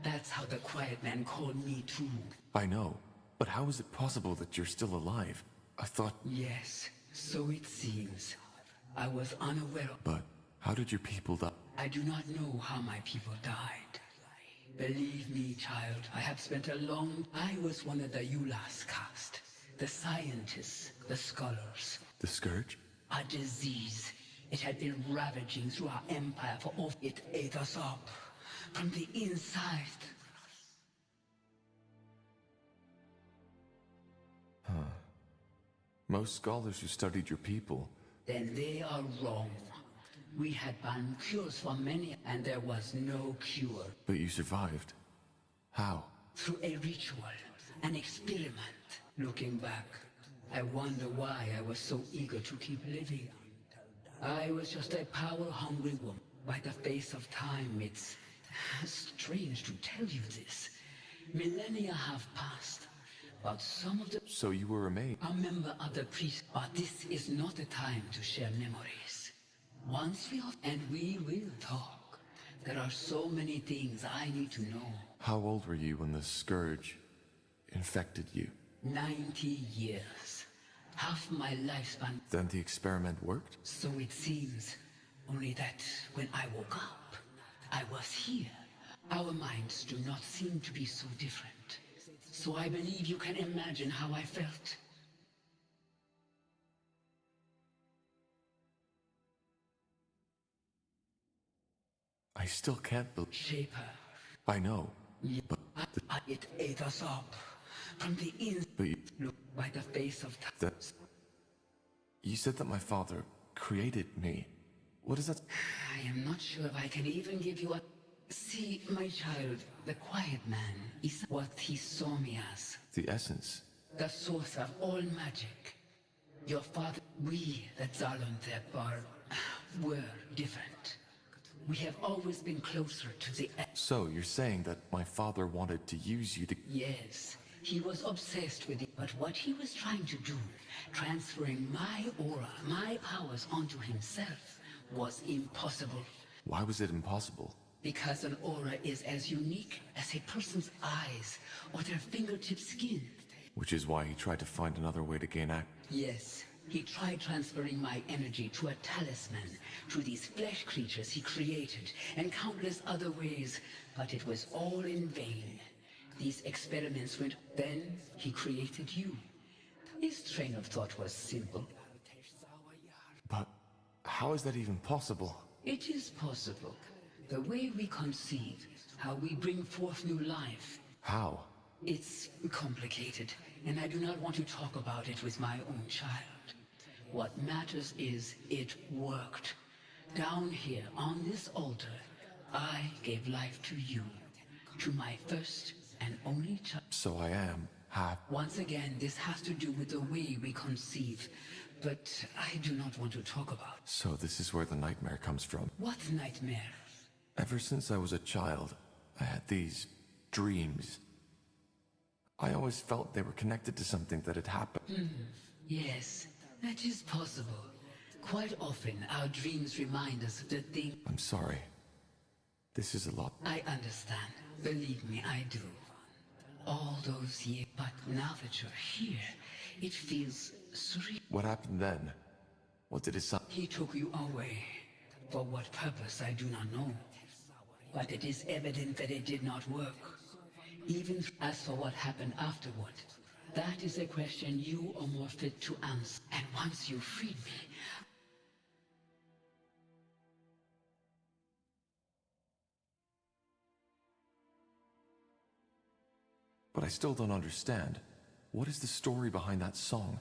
That's how the Quiet Man called me too. I know, but how is it possible that you're still alive? I thought... Yes, so it seems. I was unaware of... But how did your people die? I do not know how my people died. Believe me, child, I have spent a long... I was one of the Ulas caste. The scientists, the scholars. The Scourge? A disease. It had been ravaging through our empire for all... It ate us up. From the inside. Huh. Most scholars who studied your people... Then they are wrong. We had found cures for many, and there was no cure. But you survived. How? Through a ritual, an experiment. Looking back, I wonder why I was so eager to keep living. I was just a power-hungry woman. By the face of time, it's strange to tell you this. Millennia have passed, but some of the... So you were a maid? A member of the priest, but this is not the time to share memories. Once we are... And we will talk. There are so many things I need to know. How old were you when the Scourge infected you? 90 years. Half my lifespan. Then the experiment worked? So it seems. Only that when I woke up, I was here. Our minds do not seem to be so different. So I believe you can imagine how I felt. I still can't believe... Shaper. I know. But... It ate us up. From the inside. But you... Look, by the face of time. That... You said that my father created me. What is that? I am not sure if I can even give you a... See, my child, the Quiet Man is what he saw me as. The essence. The source of all magic. Your father... We, the Zalantep, were different. We have always been closer to the... So, you're saying that my father wanted to use you to... Yes, he was obsessed with it. But what he was trying to do, transferring my aura, my powers onto himself, was impossible. Why was it impossible? Because an aura is as unique as a person's eyes or their fingertip skin. Which is why he tried to find another way to gain access. Yes, he tried transferring my energy to a talisman, to these flesh creatures he created, and countless other ways, but it was all in vain. These experiments went... Then he created you. His train of thought was simple. But how is that even possible? It is possible. The way we conceive, how we bring forth new life. How? It's complicated, and I do not want to talk about it with my own child. What matters is it worked. Down here, on this altar, I gave life to you, to my first and only child. So I am half. Once again, this has to do with the way we conceive, but I do not want to talk about. So this is where the nightmare comes from. What nightmare? Ever since I was a child, I had these dreams. I always felt they were connected to something that had happened. Yes, that is possible. Quite often, our dreams remind us of the thing. I'm sorry. This is a lot. I understand. Believe me, I do. All those years, but now that you're here, it feels surreal. What happened then? What did his son... He took you away. For what purpose, I do not know. But it is evident that it did not work. Even as for what happened afterward, that is a question you are more fit to answer. And once you freed me, But I still don't understand. What is the story behind that song?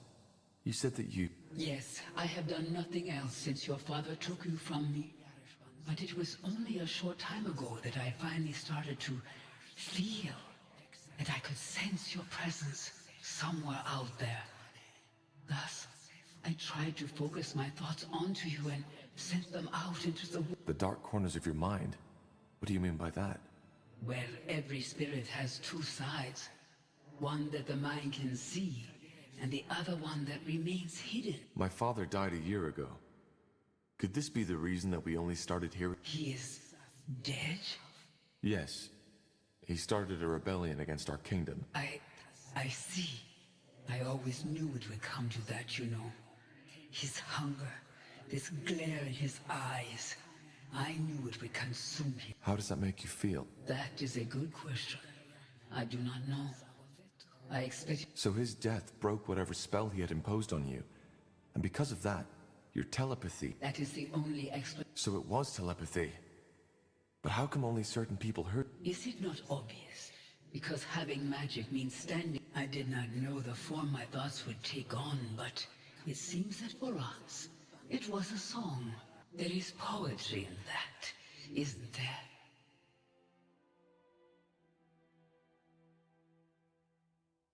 You said that you... yes, I have done nothing else since your father took you from me. But it was only a short time ago that I finally started to feel that I could sense your presence somewhere out there. Thus, I tried to focus my thoughts onto you and send them out into the world. The dark corners of your mind? What do you mean by that? Well, every spirit has two sides. One that the mind can see, and the other one that remains hidden. My father died a year ago. Could this be the reason that we only started hearing... He is dead? Yes. He started a rebellion against our kingdom. I see. I always knew it would come to that, you know. His hunger, this glare in his eyes. I knew it would consume him. How does that make you feel? That is a good question. I do not know. I expect... So his death broke whatever spell he had imposed on you. And because of that, your telepathy... That is the only explanation. So it was telepathy. But how come only certain people heard... Is it not obvious? Because having magic means standing. I did not know the form my thoughts would take on, but it seems that for us, it was a song. There is poetry in that, isn't there?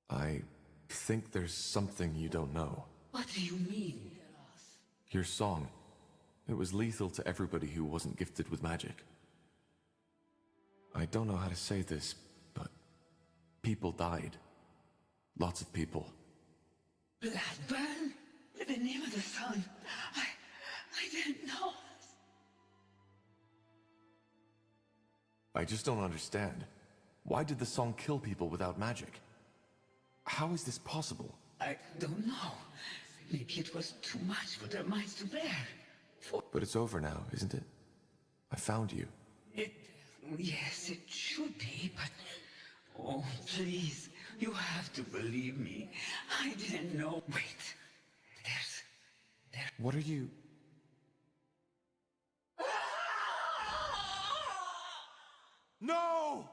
I think there's something you don't know. What do you mean? Your song. It was lethal to everybody who wasn't gifted with magic. I don't know how to say this, but people died. Lots of people. Blackburn? The name of the sun. I didn't know. I just don't understand. Why did the song kill people without magic? How is this possible? I don't know. Maybe it was too much for their minds to bear. But it's over now, isn't it? I found you. Yes, it should be, but... Oh, please. You have to believe me. I didn't know. Wait. There's... What are you... No!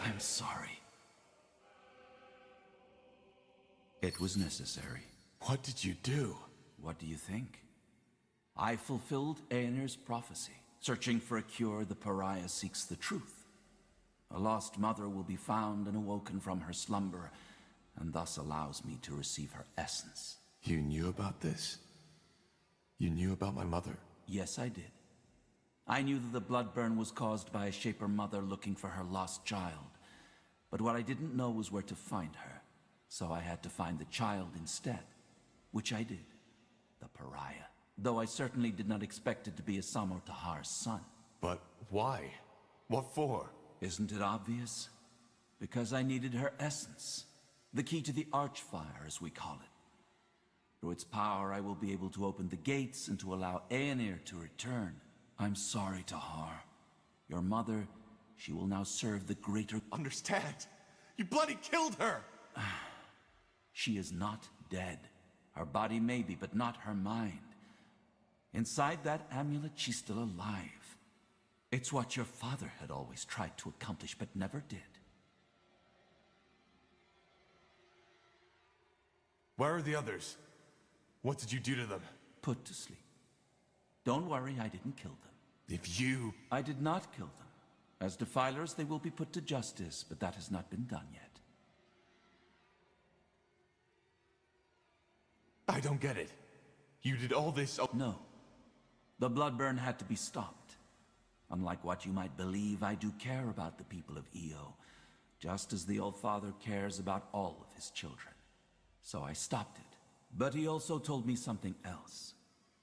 I'm sorry. It was necessary. What did you do? What do you think? I fulfilled Aener's prophecy. Searching for a cure, the pariah seeks the truth. A lost mother will be found and awoken from her slumber, and thus allows me to receive her essence. You knew about this? You knew about my mother? Yes, I did. I knew that the blood burn was caused by a Shaper mother looking for her lost child. But what I didn't know was where to find her. So I had to find the child instead. Which I did. The Pariah. Though I certainly did not expect it to be Isamo Tahar's son. But why? What for? Isn't it obvious? Because I needed her essence. The key to the Archfire, as we call it. Through its power, I will be able to open the gates and to allow Aenir to return. I'm sorry, Tahar. Your mother, she will now serve the greater... Understand? You bloody killed her! She is not dead. Her body may be, but not her mind. Inside that amulet, she's still alive. It's what your father had always tried to accomplish, but never did. Where are the others? What did you do to them? Put to sleep. Don't worry, I didn't kill them. If you... I did not kill them. As defilers, they will be put to justice, but that has not been done yet. I don't get it. You did all this... No. The blood burn had to be stopped. Unlike what you might believe, I do care about the people of Io, just as the All-Father cares about all of his children. So I stopped it. But he also told me something else.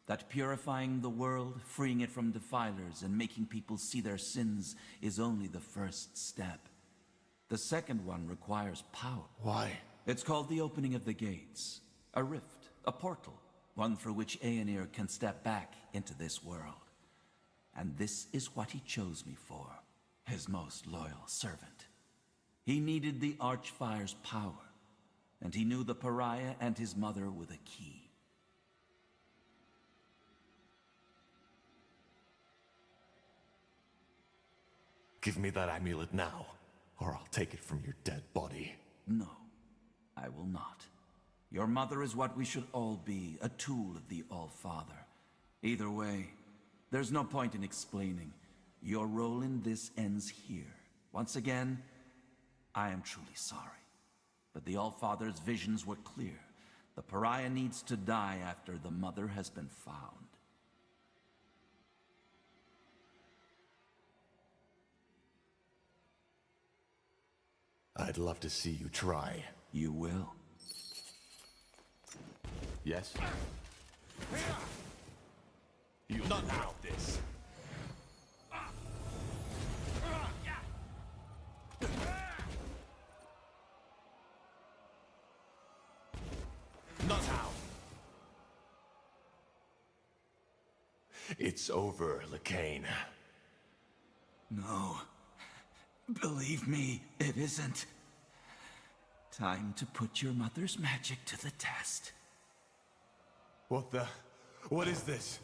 That purifying the world, freeing it from defilers, and making people see their sins is only the first step. The second one requires power. Why? It's called the opening of the gates. A rift, a portal, one through which Aenir can step back into this world. And this is what he chose me for, his most loyal servant. He needed the Archfire's power, and he knew the Pariah and his mother were the key. Give me that amulet now, or I'll take it from your dead body. No, I will not. Your mother is what we should all be, a tool of the All-Father. Either way, there's no point in explaining. Your role in this ends here. Once again, I am truly sorry. But the All-Father's visions were clear. The Pariah needs to die after the mother has been found. I'd love to see you try. You will. Yes? You'll not now this. Not how. It's over, Lacane. No. Believe me, it isn't. Time to put your mother's magic to the test. What is this?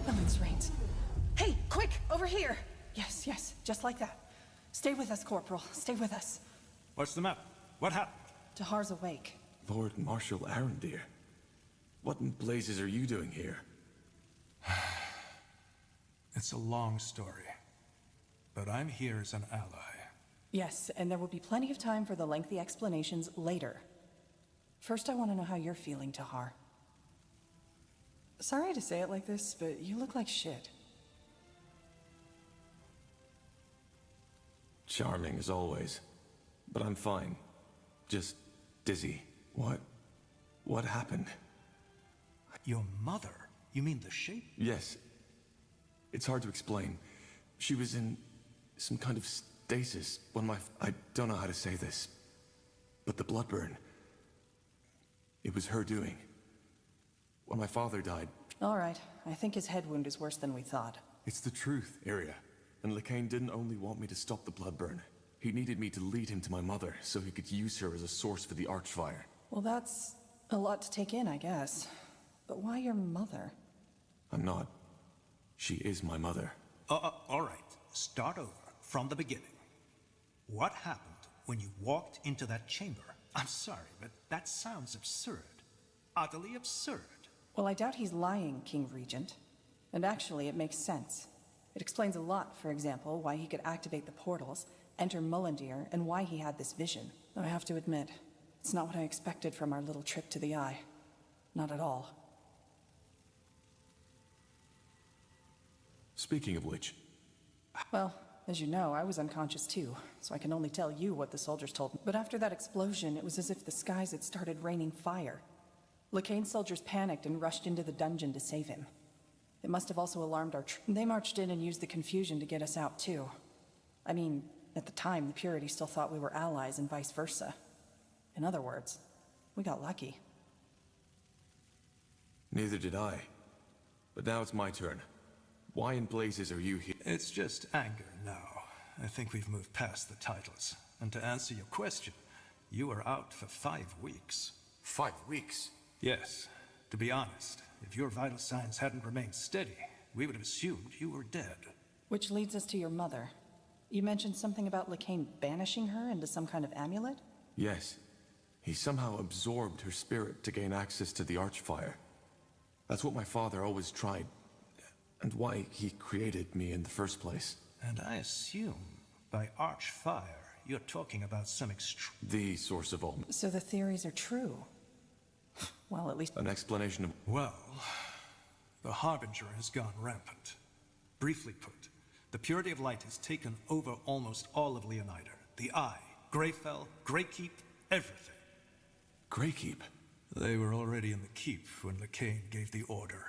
Clemens reigns. Hey, quick, over here! Yes, yes, just like that. Stay with us, Corporal. Stay with us. What's the matter? What happened? Tahar's awake. Lord Marshal Arendir, what in blazes are you doing here? It's a long story, but I'm here as an ally. Yes, and there will be plenty of time for the lengthy explanations later. First, I want to know how you're feeling, Tahar. Sorry to say it like this, but you look like shit. Charming as always, but I'm fine. Just dizzy. What happened? Your mother? You mean the shape? Yes. It's hard to explain. She was in some kind of stasis when I don't know how to say this, but the blood burn, it was her doing. When my father died... All right. I think his head wound is worse than we thought. It's the truth, Iria. And Lacane didn't only want me to stop the blood burn. He needed me to lead him to my mother, so he could use her as a source for the Archfire. Well, that's a lot to take in, I guess. But why your mother? I'm not. She is my mother. All right. Start over, from the beginning. What happened when you walked into that chamber? I'm sorry, but that sounds absurd. Utterly absurd. Well, I doubt he's lying, King Regent. And actually, it makes sense. It explains a lot, for example, why he could activate the portals, enter Mullendeer, and why he had this vision. Though I have to admit, it's not what I expected from our little trip to the Eye. Not at all. Speaking of which... Well, as you know, I was unconscious too, so I can only tell you what the soldiers told me. But after that explosion, it was as if the skies had started raining fire. Lekain's soldiers panicked and rushed into the dungeon to save him. It must have also alarmed our They marched in and used the confusion to get us out too. I mean, at the time, the Purity still thought we were allies and vice versa. In other words, we got lucky. Neither did I. But now it's my turn. Why in blazes are you here? It's just anger now. I think we've moved past the titles. And to answer your question, you were out for 5 weeks. 5 weeks? Yes. To be honest, if your vital signs hadn't remained steady, we would have assumed you were dead. Which leads us to your mother. You mentioned something about Lekain banishing her into some kind of amulet? Yes. He somehow absorbed her spirit to gain access to the Archfire. That's what my father always tried, and why he created me in the first place. And I assume, by Archfire, you're talking about some the source of all... So the theories are true. Well, at least... An explanation of... Well, the Harbinger has gone rampant. Briefly put, the Purity of Light has taken over almost all of Leonider. The Eye, Greyfell, Greykeep, everything. Greykeep? They were already in the keep when Lekain gave the order,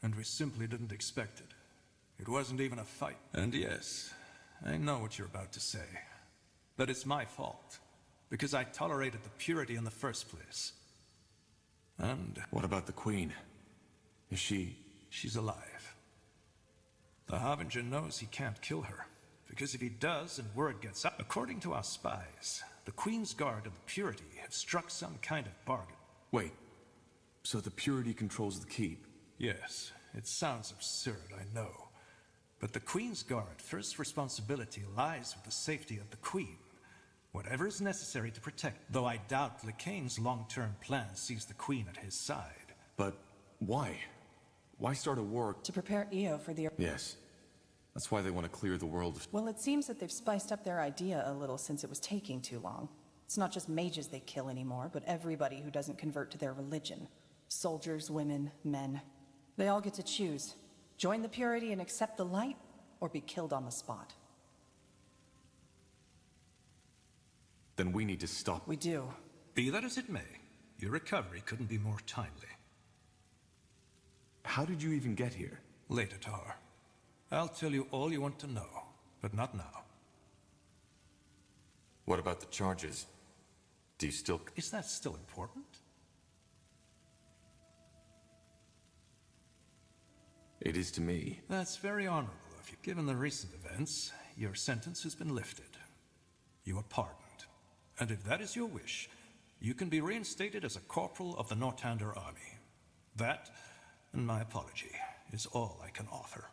and we simply didn't expect it. It wasn't even a fight. And yes, I know what you're about to say. But it's my fault, because I tolerated the Purity in the first place. And... What about the Queen? Is she... She's alive. The Harbinger knows he can't kill her, because if he does and word gets up, according to our spies, the Queen's Guard and the Purity have struck some kind of bargain. Wait, so the Purity controls the keep? Yes, it sounds absurd, I know. But the Queen's Guard first responsibility lies with the safety of the Queen. Whatever is necessary to protect, though I doubt Lekain's long-term plan sees the Queen at his side. But why? Why start a war? To prepare Io for the... Yes. That's why they want to clear the world of... Well, it seems that they've spiced up their idea a little since it was taking too long. It's not just mages they kill anymore, but everybody who doesn't convert to their religion. Soldiers, women, men. They all get to choose. Join the Purity and accept the light, or be killed on the spot. Then we need to stop. We do. Be that as it may, your recovery couldn't be more timely. How did you even get here? Later, Tar. I'll tell you all you want to know, but not now. What about the charges? Do you still... Is that still important? It is to me. That's very honorable of you. Given the recent events, your sentence has been lifted. You are pardoned. And if that is your wish, you can be reinstated as a corporal of the Northander army. That, and my apology, is all I can offer.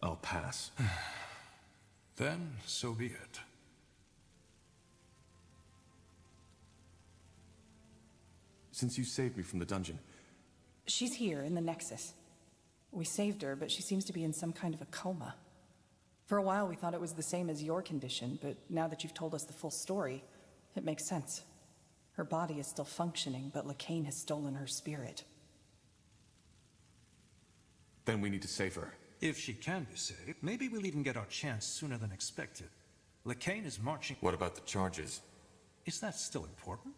I'll pass. Then, so be it. Since you saved me from the dungeon... She's here, in the Nexus. We saved her, but she seems to be in some kind of a coma. For a while we thought it was the same as your condition, but now that you've told us the full story, it makes sense. Her body is still functioning, but Lekain has stolen her spirit. Then we need to save her. If she can be saved, maybe we'll even get our chance sooner than expected. Lekain is marching... What about the charges? Is that still important?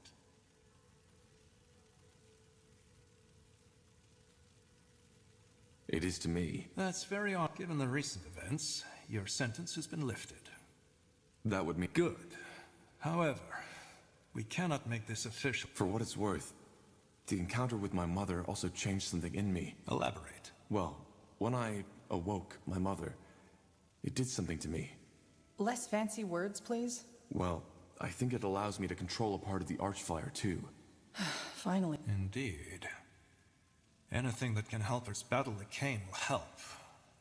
It is to me. That's very odd. Given the recent events, your sentence has been lifted. That would mean... Good. However, we cannot make this official. For what it's worth, the encounter with my mother also changed something in me. Elaborate. Well, when I awoke my mother, it did something to me. Less fancy words, please? Well, I think it allows me to control a part of the Archfire, too. Finally. Indeed. Anything that can help us battle Lekain will help.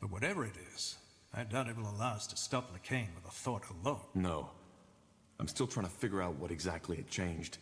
But whatever it is, I doubt it will allow us to stop Lekain with a thought alone. No. I'm still trying to figure out what exactly had changed.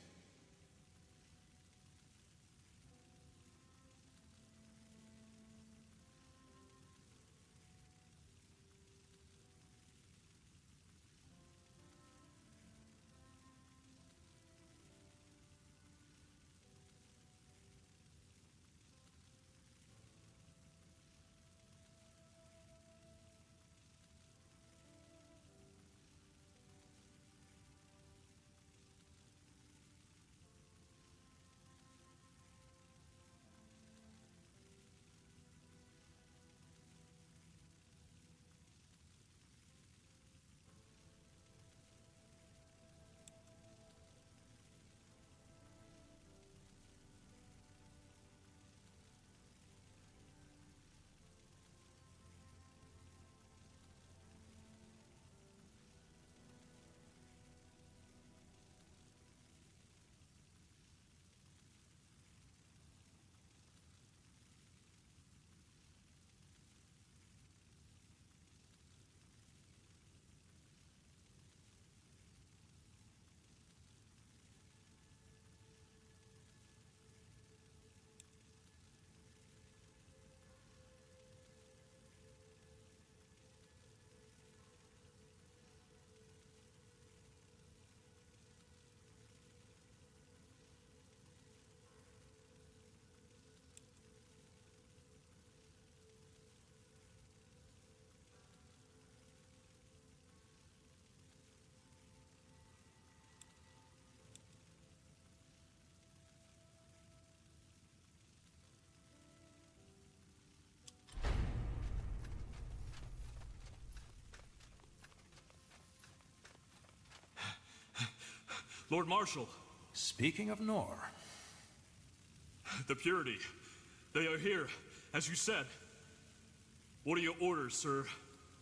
Lord Marshal. Speaking of Nor. The Purity. They are here, as you said. What are your orders, sir?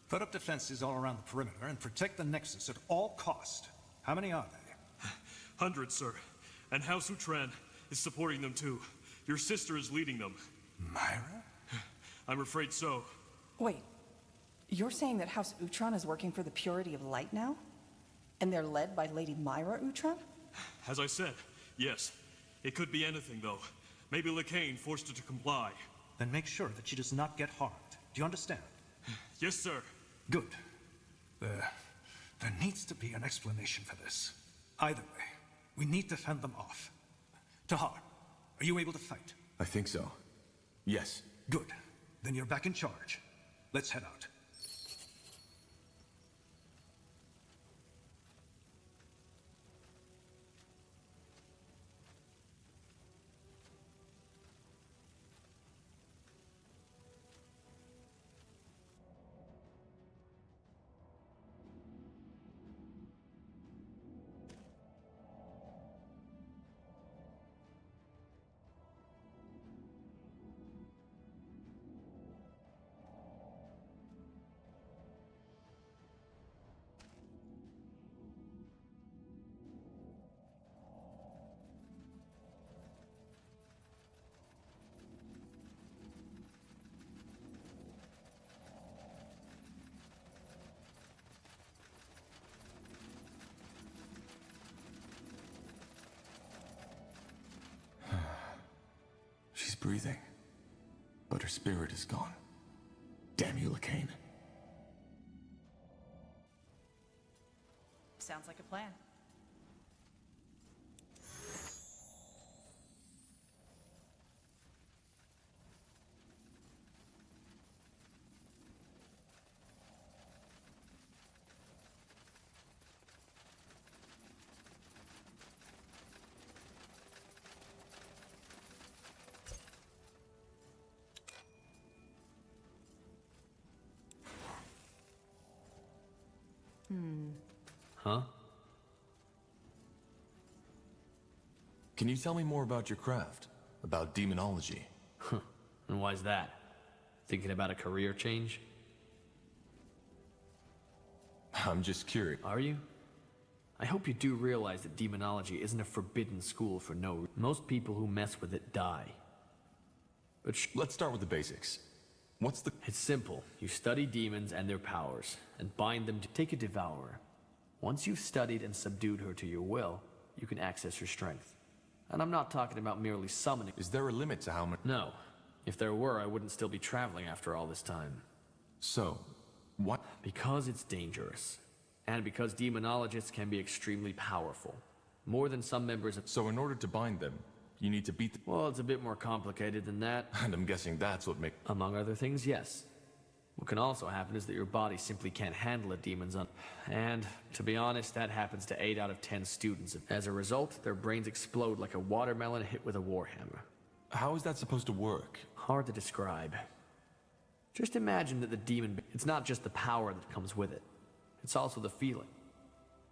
Put up defenses all around the perimeter and protect the Nexus at all cost. How many are they? Hundreds, sir. And House Utran is supporting them too. Your sister is leading them. Myra? I'm afraid so. Wait, you're saying that House Utran is working for the Purity of Light now? And they're led by Lady Myra Utran? As I said, yes. It could be anything, though. Maybe Lacane forced her to comply. Then make sure that she does not get harmed. Do you understand? Yes, sir. Good. There needs to be an explanation for this. Either way, we need to fend them off. Tahar, are you able to fight? I think so. Yes. Good. Then you're back in charge. Let's head out. She's breathing, but her spirit is gone. Damn you, Lacane. Sounds like a plan. Huh? Can you tell me more about your craft? About demonology? And why's that? Thinking about a career change? I'm just curious. Are you? I hope you do realize that demonology isn't a forbidden school for no reason. Most people who mess with it die. But let's start with the basics. What's the... It's simple. You study demons and their powers, and bind them to take a devourer. Once you've studied and subdued her to your will, you can access her strength. And I'm not talking about merely summoning. Is there a limit to how much? No. If there were, I wouldn't still be traveling after all this time. So, what? Because it's dangerous. And because demonologists can be extremely powerful. More than some members of... So in order to bind them, you need to beat them? Well, it's a bit more complicated than that. And I'm guessing that's what makes... Among other things, yes. What can also happen is that your body simply can't handle a demon's And, to be honest, that happens to 8 out of 10 students. As a result, their brains explode like a watermelon hit with a warhammer. How is that supposed to work? Hard to describe. Just imagine that the demon... It's not just the power that comes with it. It's also the feeling.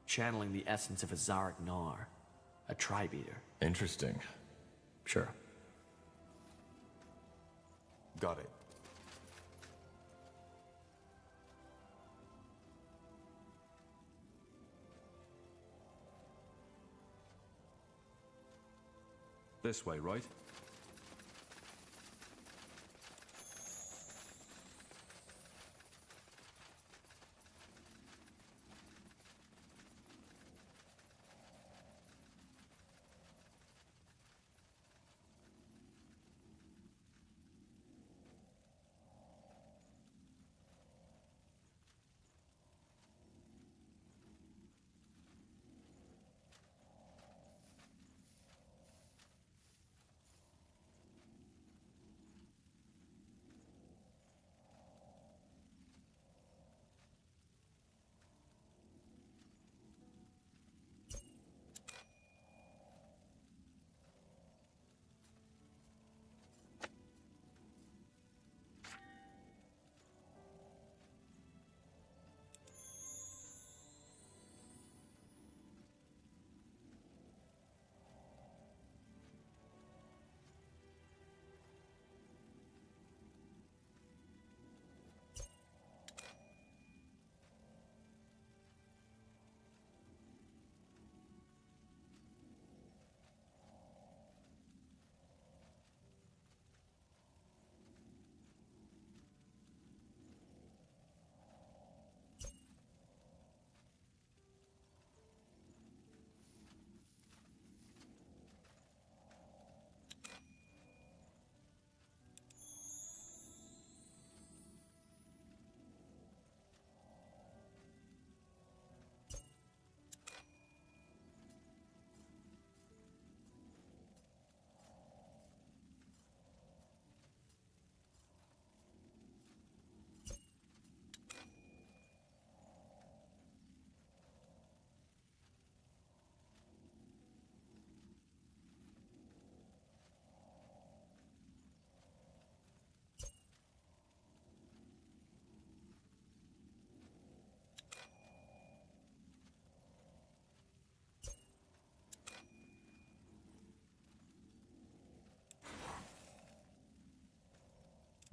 Channeling the essence of a Zarek Nar. A tribe eater. Interesting. Sure. Got it. This way, right?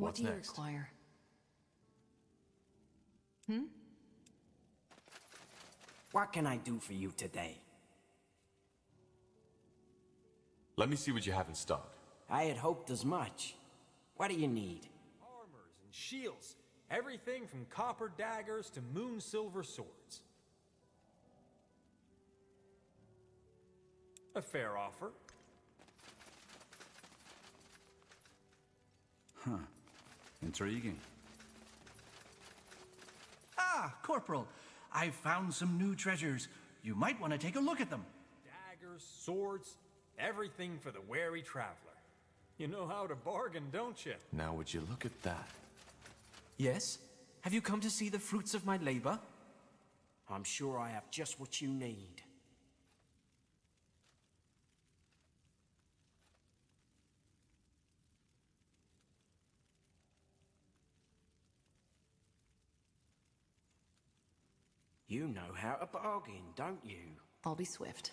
What What's do you next? require? What can I do for you today? Let me see what you have in stock. I had hoped as much. What do you need? Armors and shields. Everything from copper daggers to moon silver swords. A fair offer. Huh. Intriguing. Ah, Corporal. I've found some new treasures. You might want to take a look at them. Daggers, swords, everything for the wary traveler. You know how to bargain, don't you? Now would you look at that? Yes? Have you come to see the fruits of my labor? I'm sure I have just what you need. You know how to bargain, don't you? I'll be swift.